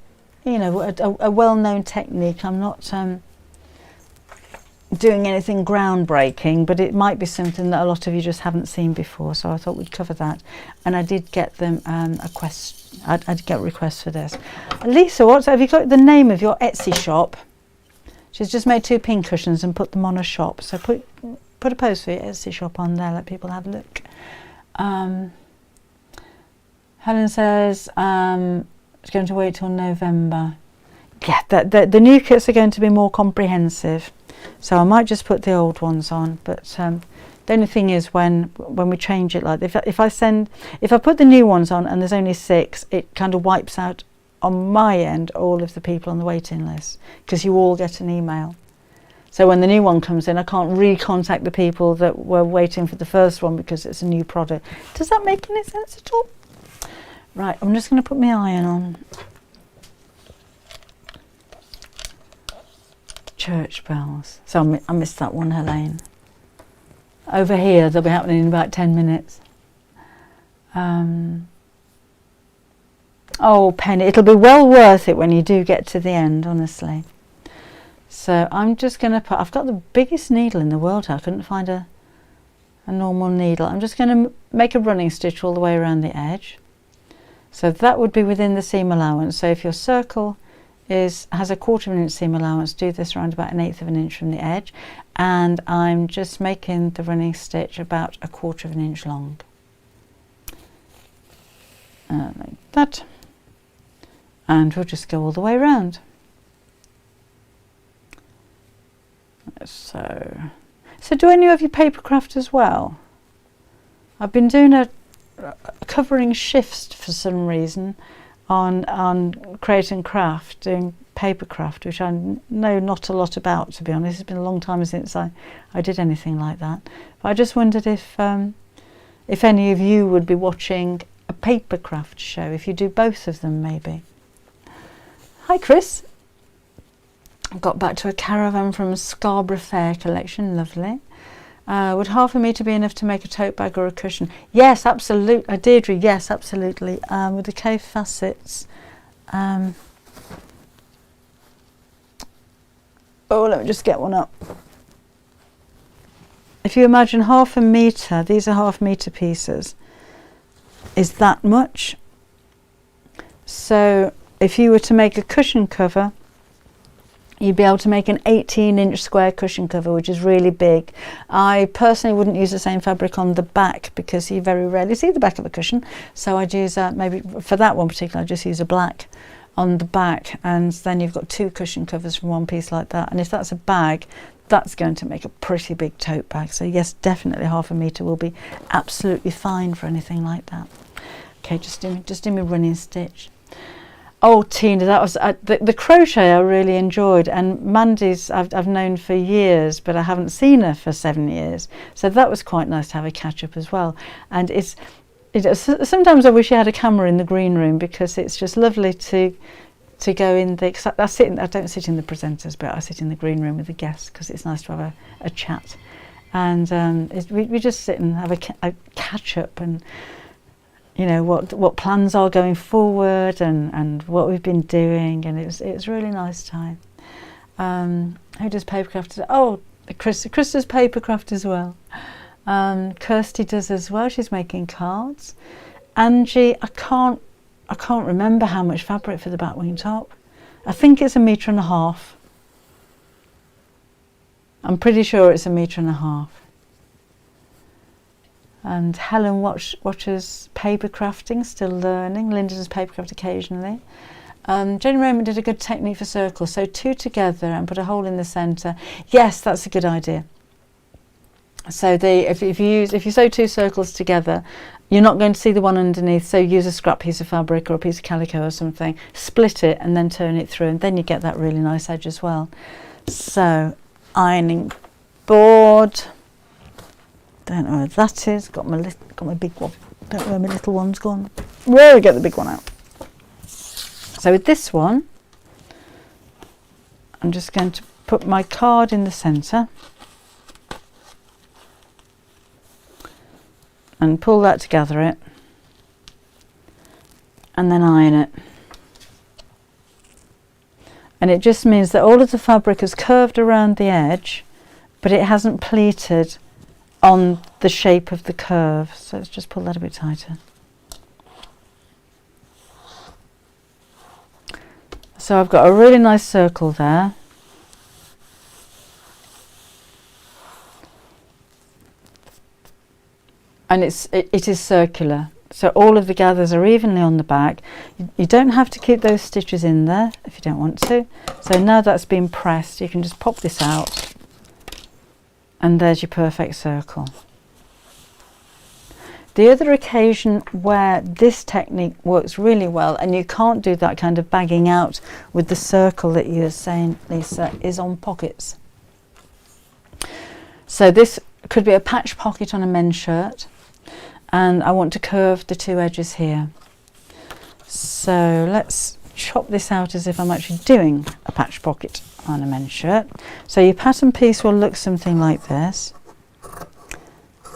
you know, a well-known technique. I'm not doing anything groundbreaking, but it might be something that a lot of you just haven't seen before, so I thought we'd cover that. And I did get them I did get requests for this. Lisa, have you got the name of your Etsy shop? She's just made 2 pin cushions and put them on a shop. So put a post for your Etsy shop on there, let people have a look. Helen says it's going to wait till November. Yeah, the new kits are going to be more comprehensive. So I might just put the old ones on. But the only thing is when we change it, like if I put the new ones on and there's only 6, it kind of wipes out on my end all of the people on the waiting list, because you all get an email. So when the new one comes in, I can't re-contact the people that were waiting for the first one because it's a new product. Does that make any sense at all? Right, I'm just going to put my iron on. Church bells. So I missed that one, Helene. Over here, they'll be happening in about 10 minutes. Oh, Penny, it'll be well worth it when you do get to the end, honestly. So I'm just going to put, I've got the biggest needle in the world. I couldn't find a normal needle. I'm just going to make a running stitch all the way around the edge. So that would be within the seam allowance. So if your circle has a 1/4 inch seam allowance, do this around about 1/8 inch from the edge. And I'm just making the running stitch about 1/4 inch long. Like that. And we'll just go all the way around. So do any of you papercraft as well? I've been doing covering shifts for some reason on Create and Craft, doing papercraft, which I know not a lot about, to be honest. It's been a long time since I did anything like that. But I just wondered if any of you would be watching a papercraft show, if you do both of them maybe. Hi Chris. I got back to a caravan from Scarborough Fair collection, lovely. Would 1/2 metre be enough to make a tote bag or a cushion? Yes, absolutely. Deirdre, yes, absolutely. With the K facets. Oh, let me just get one up. If you imagine 1/2 metre, these are 1/2 metre pieces, is that much. So if you were to make a cushion cover, you'd be able to make an 18-inch square cushion cover, which is really big. I personally wouldn't use the same fabric on the back because you very rarely see the back of the cushion. So I'd use maybe for that one particular, I'd just use a black on the back, and then you've got 2 cushion covers from one piece like that. And if that's a bag, that's going to make a pretty big tote bag. So yes, definitely 1/2 metre will be absolutely fine for anything like that. Okay, just do me running stitch. Oh, Tina, that was the crochet I really enjoyed, and Mandy's I've known for years, but I haven't seen her for 7 years, so that was quite nice to have a catch up as well. And sometimes I wish I had a camera in the green room, because it's just lovely to go in the. I don't sit in the presenters, but I sit in the green room with the guests because it's nice to have a chat, and we just sit and have a catch up, and you know what plans are going forward, and what we've been doing, and it's really nice time. Who does papercraft? Oh, Chris does papercraft as well. Kirsty does as well. She's making cards. Angie, I can't remember how much fabric for the batwing top. I think it's 1.5 meters. I'm pretty sure it's 1.5 meters. And Helen watches papercrafting, still learning. Linda does papercraft occasionally. Jenny Raymond did a good technique for circles. So 2 together and put a hole in the centre. Yes, that's a good idea. So if you sew two circles together, you're not going to see the one underneath, so use a scrap piece of fabric or a piece of calico or something, split it and then turn it through, and then you get that really nice edge as well. So ironing board, don't know where that is, got my big one, don't know where my little one's gone. Where we get the big one out. So with this one, I'm just going to put my card in the centre and pull that to gather it, and then iron it. And it just means that all of the fabric is curved around the edge, but it hasn't pleated on the shape of the curve. So let's just pull that a bit tighter. So I've got a really nice circle there. And it is circular, so all of the gathers are evenly on the back. You don't have to keep those stitches in there if you don't want to. So now that's been pressed, you can just pop this out, and there's your perfect circle. The other occasion where this technique works really well, and you can't do that kind of bagging out with the circle that you're saying, Lisa, is on pockets. So this could be a patch pocket on a men's shirt, and I want to curve the two edges here. So let's chop this out as if I'm actually doing a patch pocket on a men's shirt. So your pattern piece will look something like this.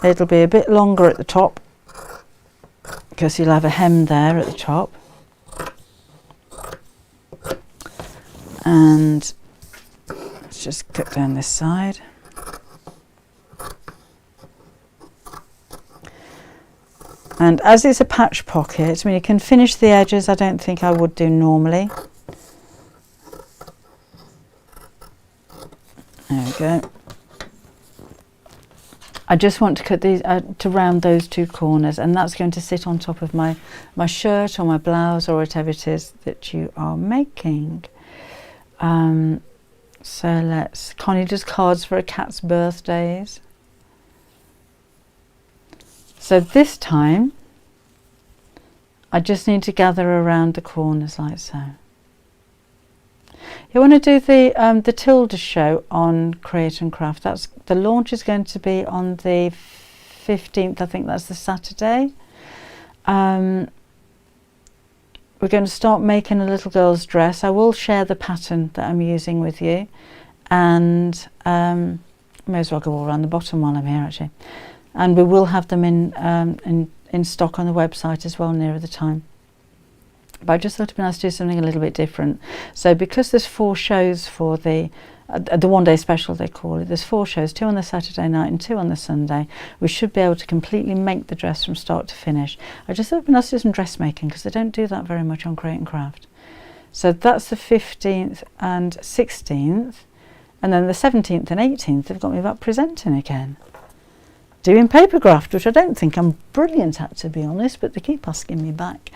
It'll be a bit longer at the top because you'll have a hem there at the top. And let's just cut down this side. And as it's a patch pocket, I mean, you can finish the edges. I don't think I would do normally. There we go. I just want to cut these to round those two corners, and that's going to sit on top of my shirt or my blouse or whatever it is that you are making. So Connie does cards for a cat's birthdays. So this time, I just need to gather around the corners like so. You want to do the Tilda show on Create and Craft. The launch is going to be on the 15th, I think that's the Saturday. We're going to start making a little girl's dress. I will share the pattern that I'm using with you, and may as well go all around the bottom while I'm here actually. And we will have them in stock on the website as well nearer the time. But I just thought it'd be nice to do something a little bit different. So because there's 4 shows for the one-day special, they call it, there's 4 shows, 2 on the Saturday night and 2 on the Sunday. We should be able to completely make the dress from start to finish. I just thought it'd be nice to do some dressmaking because they don't do that very much on Create and Craft. So that's the 15th and 16th. And then the 17th and 18th, they've got me back presenting again. Doing paper craft, which I don't think I'm brilliant at, to be honest, but they keep asking me back.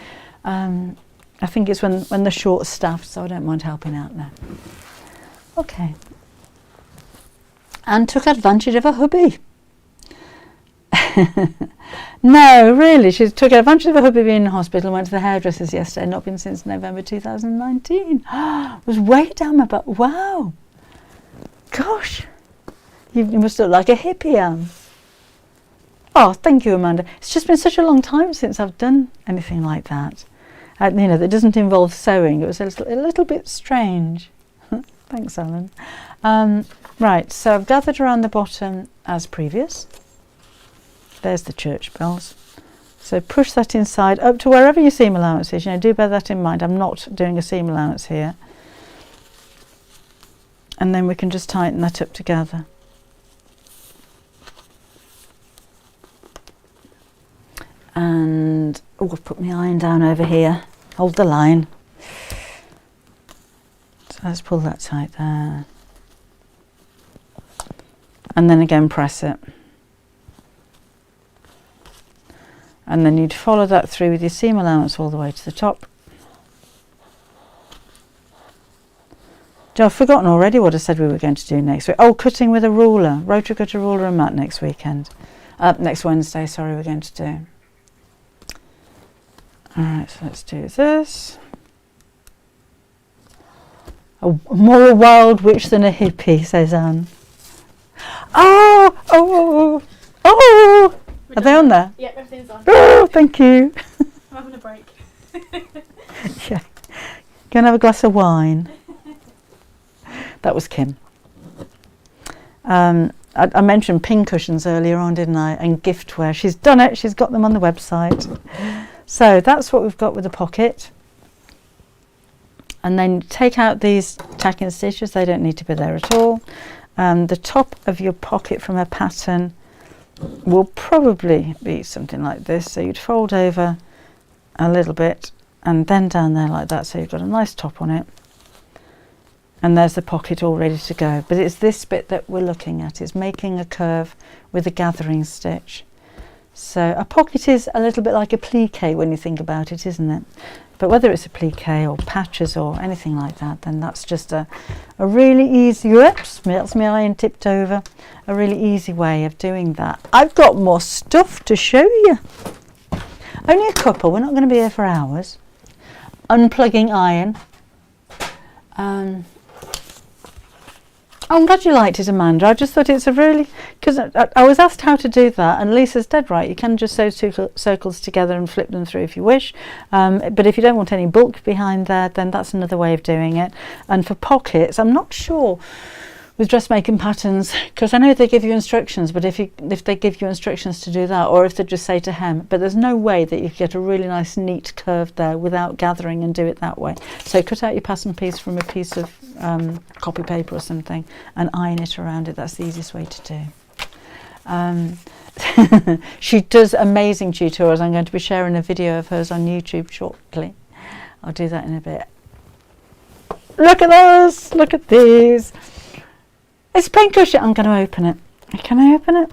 I think it's when they're short staffed, so I don't mind helping out now. Okay. And took advantage of a hubby. No, really, she took advantage of a hubby being in hospital and went to the hairdressers yesterday, not been since November 2019. Was way down my butt. Wow. Gosh. You must look like a hippie, Anne. Oh, thank you, Amanda. It's just been such a long time since I've done anything like that. You know, that doesn't involve sewing. It was a little bit strange. Thanks, Alan. Right, so I've gathered around the bottom as previous. There's the church bells. So push that inside up to wherever your seam allowance is. You know, do bear that in mind. I'm not doing a seam allowance here. And then we can just tighten that up together. And I've put my iron down over here. Hold the line. So let's pull that tight there. And then again press it. And then you'd follow that through with your seam allowance all the way to the top. I've forgotten already what I said we were going to do next week. Oh, cutting with a ruler, rotary cutter, ruler and mat next weekend. Next Wednesday, sorry, we're going to do. Alright, so let's do this. More a wild witch than a hippie, says Anne. Oh! Are they on there? Yeah, everything's on. Oh, thank you. I'm having a break. Yeah. Go and have a glass of wine. That was Kim. I mentioned pin cushions earlier on, didn't I? And giftware. She's done it. She's got them on the website. So that's what we've got with the pocket. And then take out these tacking stitches. They don't need to be there at all. The top of your pocket from a pattern will probably be something like this. So you'd fold over a little bit and then down there like that. So you've got a nice top on it. And there's the pocket all ready to go. But it's this bit that we're looking at. It's making a curve with a gathering stitch. So a pocket is a little bit like a plique when you think about it, isn't it? But whether it's a plique or patches or anything like that, then that's just a really easy, oops, that's my iron tipped over, a really easy way of doing that. I've got more stuff to show you. Only a couple, we're not going to be here for hours. Unplugging iron. I'm glad you liked it, Amanda. I just thought it's a really, because I was asked how to do that, and Lisa's dead right. You can just sew two circles together and flip them through if you wish. But if you don't want any bulk behind there, then that's another way of doing it. And for pockets, I'm not sure with dressmaking patterns, because I know they give you instructions, but if they give you instructions to do that, or if they just say to hem, but there's no way that you can get a really nice neat curve there without gathering and do it that way. So cut out your pattern piece from a piece of copy paper or something and iron it around it. That's the easiest way to do. She does amazing tutorials. I'm going to be sharing a video of hers on YouTube shortly. I'll do that in a bit. Look at those, look at these. It's pin cushion. I'm going to open it. Can I open it?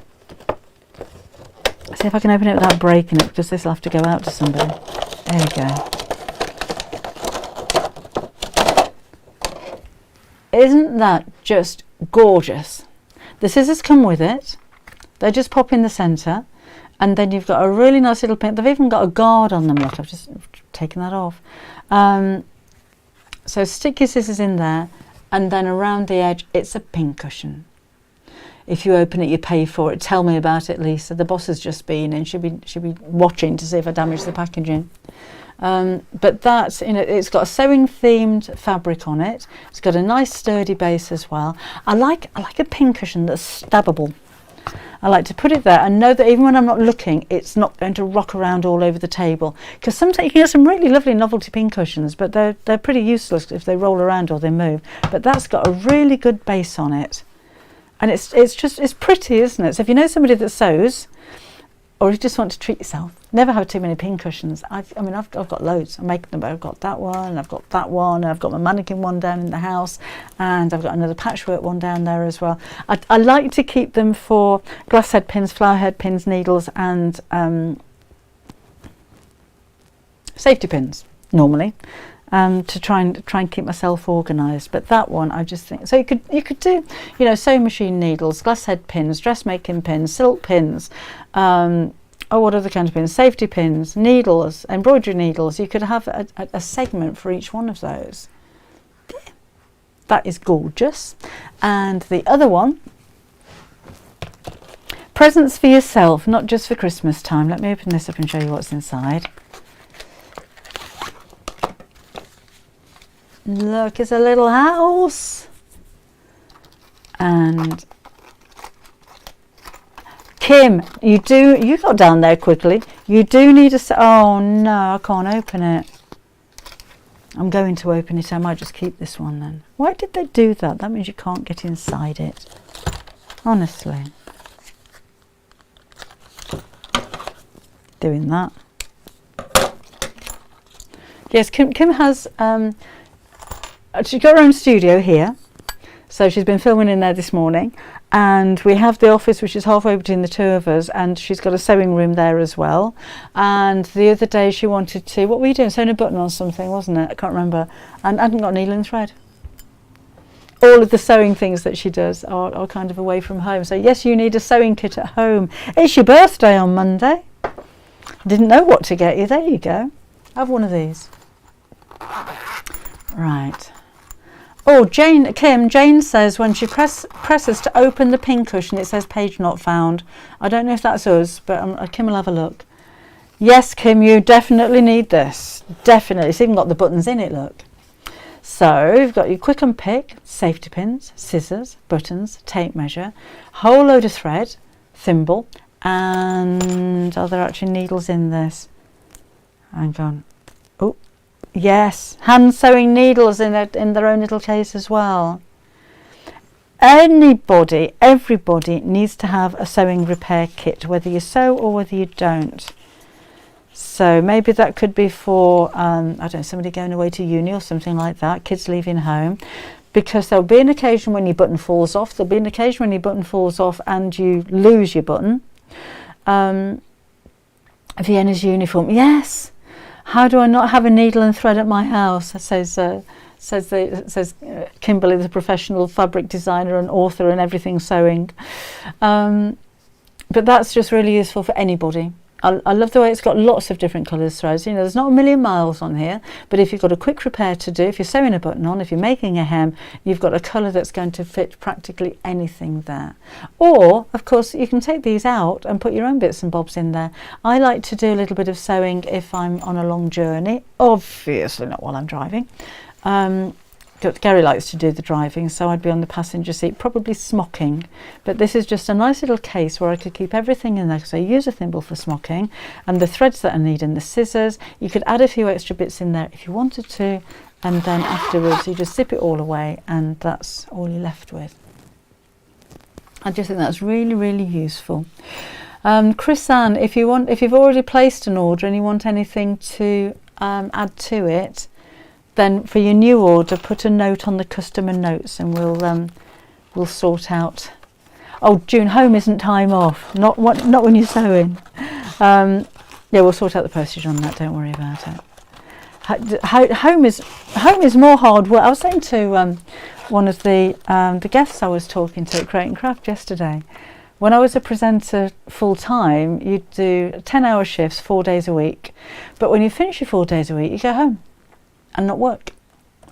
See if I can open it without breaking it, because this will have to go out to somebody. There you go. Isn't that just gorgeous? The scissors come with it. They just pop in the centre, and then you've got a really nice little pin. They've even got a guard on them. Look, I've just taken that off. So stick your scissors in there. And then around the edge, it's a pin cushion. If you open it, you pay for it. Tell me about it, Lisa. The boss has just been in. She'll be watching to see if I damage the packaging. But that's, it's got a sewing themed fabric on it. It's got a nice sturdy base as well. I like a pin cushion that's stabbable. I like to put it there and know that even when I'm not looking, it's not going to rock around all over the table. Because sometimes you can get some really lovely novelty pin cushions, but they're pretty useless if they roll around or they move. But that's got a really good base on it, and it's pretty, isn't it? So if you know somebody that sews, or if you just want to treat yourself, never have too many pin cushions. I've got loads. I'm making them. I've got that one. I've got that one. I've got my mannequin one down in the house, and I've got another patchwork one down there as well. I like to keep them for glass head pins, flower head pins, needles, and safety pins normally, to try and keep myself organised. But that one, I just think so. You could do, sewing machine needles, glass head pins, dressmaking pins, silk pins. What other kind of pins? Safety pins, needles, embroidery needles. You could have a segment for each one of those. That is gorgeous. And the other one, presents for yourself, not just for Christmas time. Let me open this up and show you what's inside. Look, it's a little house. And Kim, you got down there quickly. You do need a oh no, I can't open it. I'm going to open it. I might just keep this one then. Why did they do that? That means you can't get inside it. Honestly. Doing that. Yes, Kim has she's got her own studio here. So she's been filming in there this morning. And we have the office, which is halfway between the two of us, and she's got a sewing room there as well. And the other day she wanted to, what were you doing? Sewing a button on something, wasn't it? I can't remember. And I hadn't got needle and thread. all of the sewing things that she does are kind of away from home. So yes, you need a sewing kit at home. It's your birthday on Monday. Didn't know what to get you. There you go. Have one of these. Right. Oh, Jane says when she presses to open the pin cushion, it says page not found. I don't know if that's us, but Kim will have a look. Yes, Kim, you definitely need this. Definitely. It's even got the buttons in it, look. So you've got your quick and pick, safety pins, scissors, buttons, tape measure, whole load of thread, thimble, and are there actually needles in this? Hang on. Oh, yes, hand sewing needles in their own little case as well. Everybody needs to have a sewing repair kit, whether you sew or whether you don't. So maybe that could be for, I don't know, somebody going away to uni or something like that, kids leaving home, because there'll be an occasion when your button falls off, there'll be an occasion when your button falls off and you lose your button. Vienna's uniform, yes. How do I not have a needle and thread at my house? Says Kimberly, the professional fabric designer and author and everything sewing. But that's just really useful for anybody. I love the way it's got lots of different colours threads. You know, there's not a million miles on here, but if you've got a quick repair to do, if you're sewing a button on, if you're making a hem, you've got a colour that's going to fit practically anything there. Or, of course, you can take these out and put your own bits and bobs in there. I like to do a little bit of sewing if I'm on a long journey, obviously not while I'm driving. Gary likes to do the driving, so I'd be on the passenger seat, probably smocking. But this is just a nice little case where I could keep everything in there, because I use a thimble for smocking, and the threads that I need and the scissors. You could add a few extra bits in there if you wanted to, and then afterwards you just zip it all away, and that's all you're left with. I just think that's really, really useful. Chris Ann, if you've already placed an order and you want anything to add to it, then for your new order, put a note on the customer notes, and we'll sort out. Oh, June, home isn't time off. Not when you're sewing. Yeah, we'll sort out the postage on that. Don't worry about it. Home is more hard work. I was saying to one of the guests I was talking to at Create and Craft yesterday. When I was a presenter full time, you'd do 10-hour shifts 4 days a week. But when you finish your 4 days a week, you go home and not work,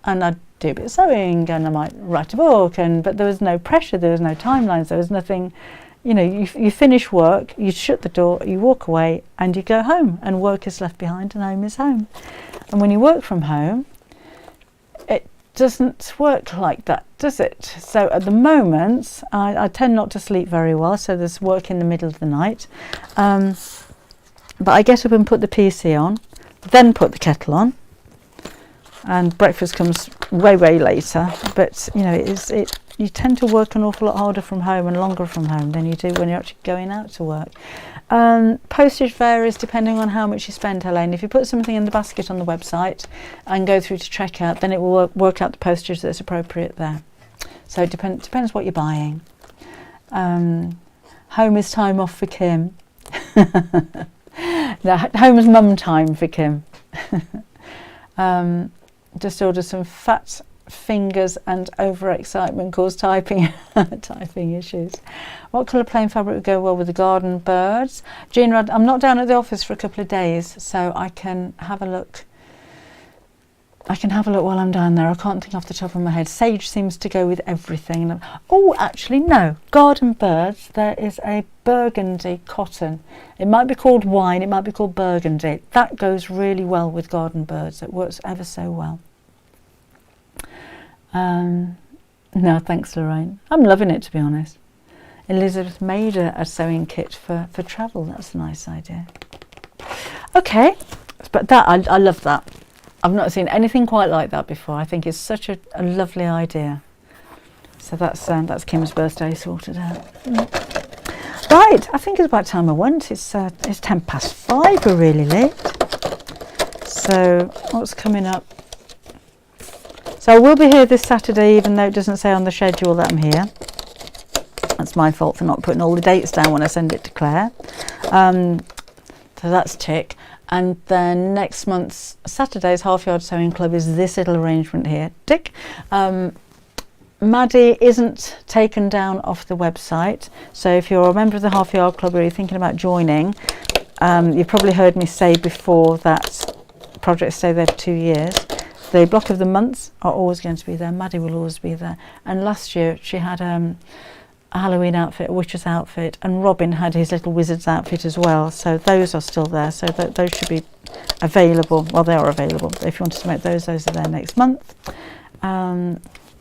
and I'd do a bit of sewing, and I might write a book, but there was no pressure, there was no timelines, there was nothing. You know, you finish work, you shut the door, you walk away, and you go home, and work is left behind and home is home. And when you work from home, it doesn't work like that, does it? So at the moment, I tend not to sleep very well, so there's work in the middle of the night, but I get up and put the PC on, then put the kettle on, and breakfast comes way later. But you know, you tend to work an awful lot harder from home and longer from home than you do when you're actually going out to work. Postage varies depending on how much you spend, Helene. If you put something in the basket on the website and go through to checkout, then it will work out the postage that's appropriate there. So it depends what you're buying. Home is time off for Kim. No, home is mum time for Kim. Just order some fat fingers and overexcitement cause typing issues. What colour plain fabric would go well with the garden birds? Gina, I'm not down at the office for a couple of days, so I can have a look. While I'm down there. I can't think off the top of my head. Sage seems to go with everything. Oh, actually, no. Garden birds, there is a burgundy cotton. It might be called wine, it might be called burgundy. That goes really well with garden birds. It works ever so well. No, thanks, Lorraine. I'm loving it, to be honest. Elizabeth made a sewing kit for travel. That's a nice idea. Okay, but that I love that. I've not seen anything quite like that before. I think it's such a lovely idea. So that's Kim's birthday sorted out. Right, I think it's about time I went. It's 5:10. We're really late. So what's coming up? So I will be here this Saturday, even though it doesn't say on the schedule that I'm here. That's my fault for not putting all the dates down when I send it to Claire. So that's tick. And then next month's Saturday's Half Yard Sewing Club is this little arrangement here, tick. Maddie isn't taken down off the website, so if you're a member of the Half Yard Club or you're thinking about joining, you've probably heard me say before that projects stay there for 2 years. The block of the months are always going to be there. Maddie will always be there. And last year she had a Halloween outfit, a witch's outfit, and Robin had his little wizard's outfit as well. So those are still there. So those should be available. Well, they are available. If you wanted to make those are there next month.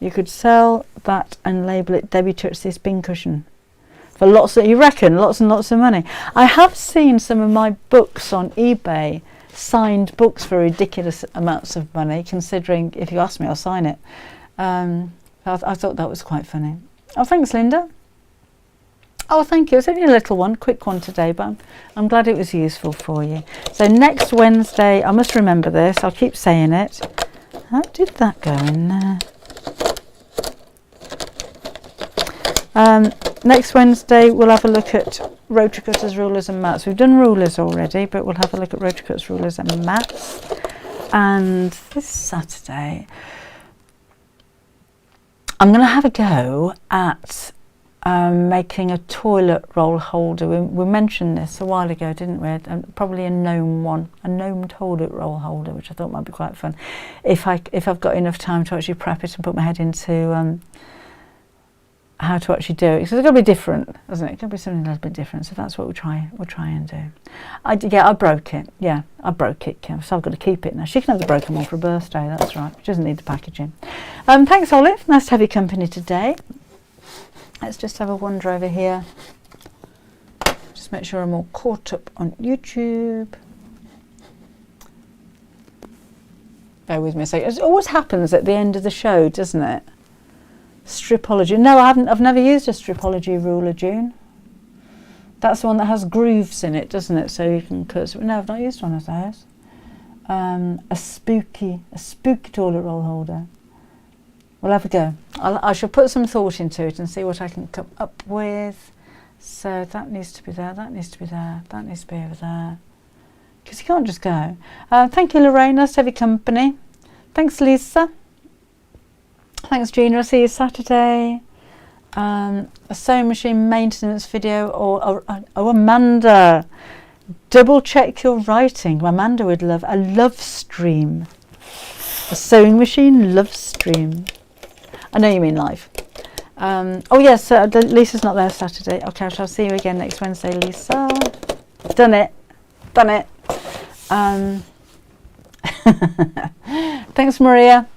You could sell that and label it Debbie Touch This Bin Cushion for lots and lots of money. I have seen some of my books on eBay, signed books for ridiculous amounts of money, considering if you ask me I'll sign it. I thought that was quite funny. Oh, thanks Linda. Oh, thank you. It's only a little one, quick one today, but I'm glad it was useful for you. So next Wednesday, I must remember this, I'll keep saying it. How did that go in there? Next Wednesday we'll have a look at rotary cutters, rulers and mats. We've done rulers already, but we'll have a look at rotary cutters, rulers and mats. And this Saturday I'm going to have a go at making a toilet roll holder. We mentioned this a while ago, didn't we? Probably a gnome toilet roll holder, which I thought might be quite fun if I've got enough time to actually prep it and put my head into how to actually do it, because it's got to be different, doesn't it? It's got to be something a little bit different. So that's what we'll try and do. I broke it. Yeah, I broke it, Kim, so I've got to keep it now. She can have the broken one for a birthday. That's right. She doesn't need the packaging. Thanks, Olive. Nice to have your company today. Let's just have a wander over here. Just make sure I'm all caught up on YouTube. Bear with me a second. It always happens at the end of the show, doesn't it? Stripology. No, I haven't. I've never used a Stripology ruler, June. That's the one that has grooves in it, doesn't it? So you can cut. No, I've not used one of those. A spooky toilet roll holder. We'll have a go. I shall put some thought into it and see what I can come up with. So that needs to be there. That needs to be there. That needs to be over there. Because you can't just go. Thank you, Lorraine. Nice to have your company. Thanks, Lisa. Thanks, Gina. I'll see you Saturday. A sewing machine maintenance video, or Amanda, double check your writing. Amanda would love a love stream. A sewing machine love stream. I know you mean live. Oh yes, Lisa's not there Saturday. Okay, I shall see you again next Wednesday, Lisa. Done it. Thanks, Maria.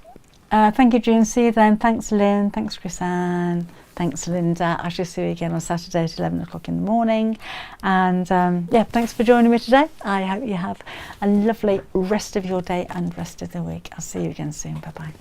Thank you, June. See you then. Thanks, Lynn. Thanks, Chrisanne. Thanks, Linda. I shall see you again on Saturday at 11 o'clock in the morning. And yeah, thanks for joining me today. I hope you have a lovely rest of your day and rest of the week. I'll see you again soon. Bye-bye.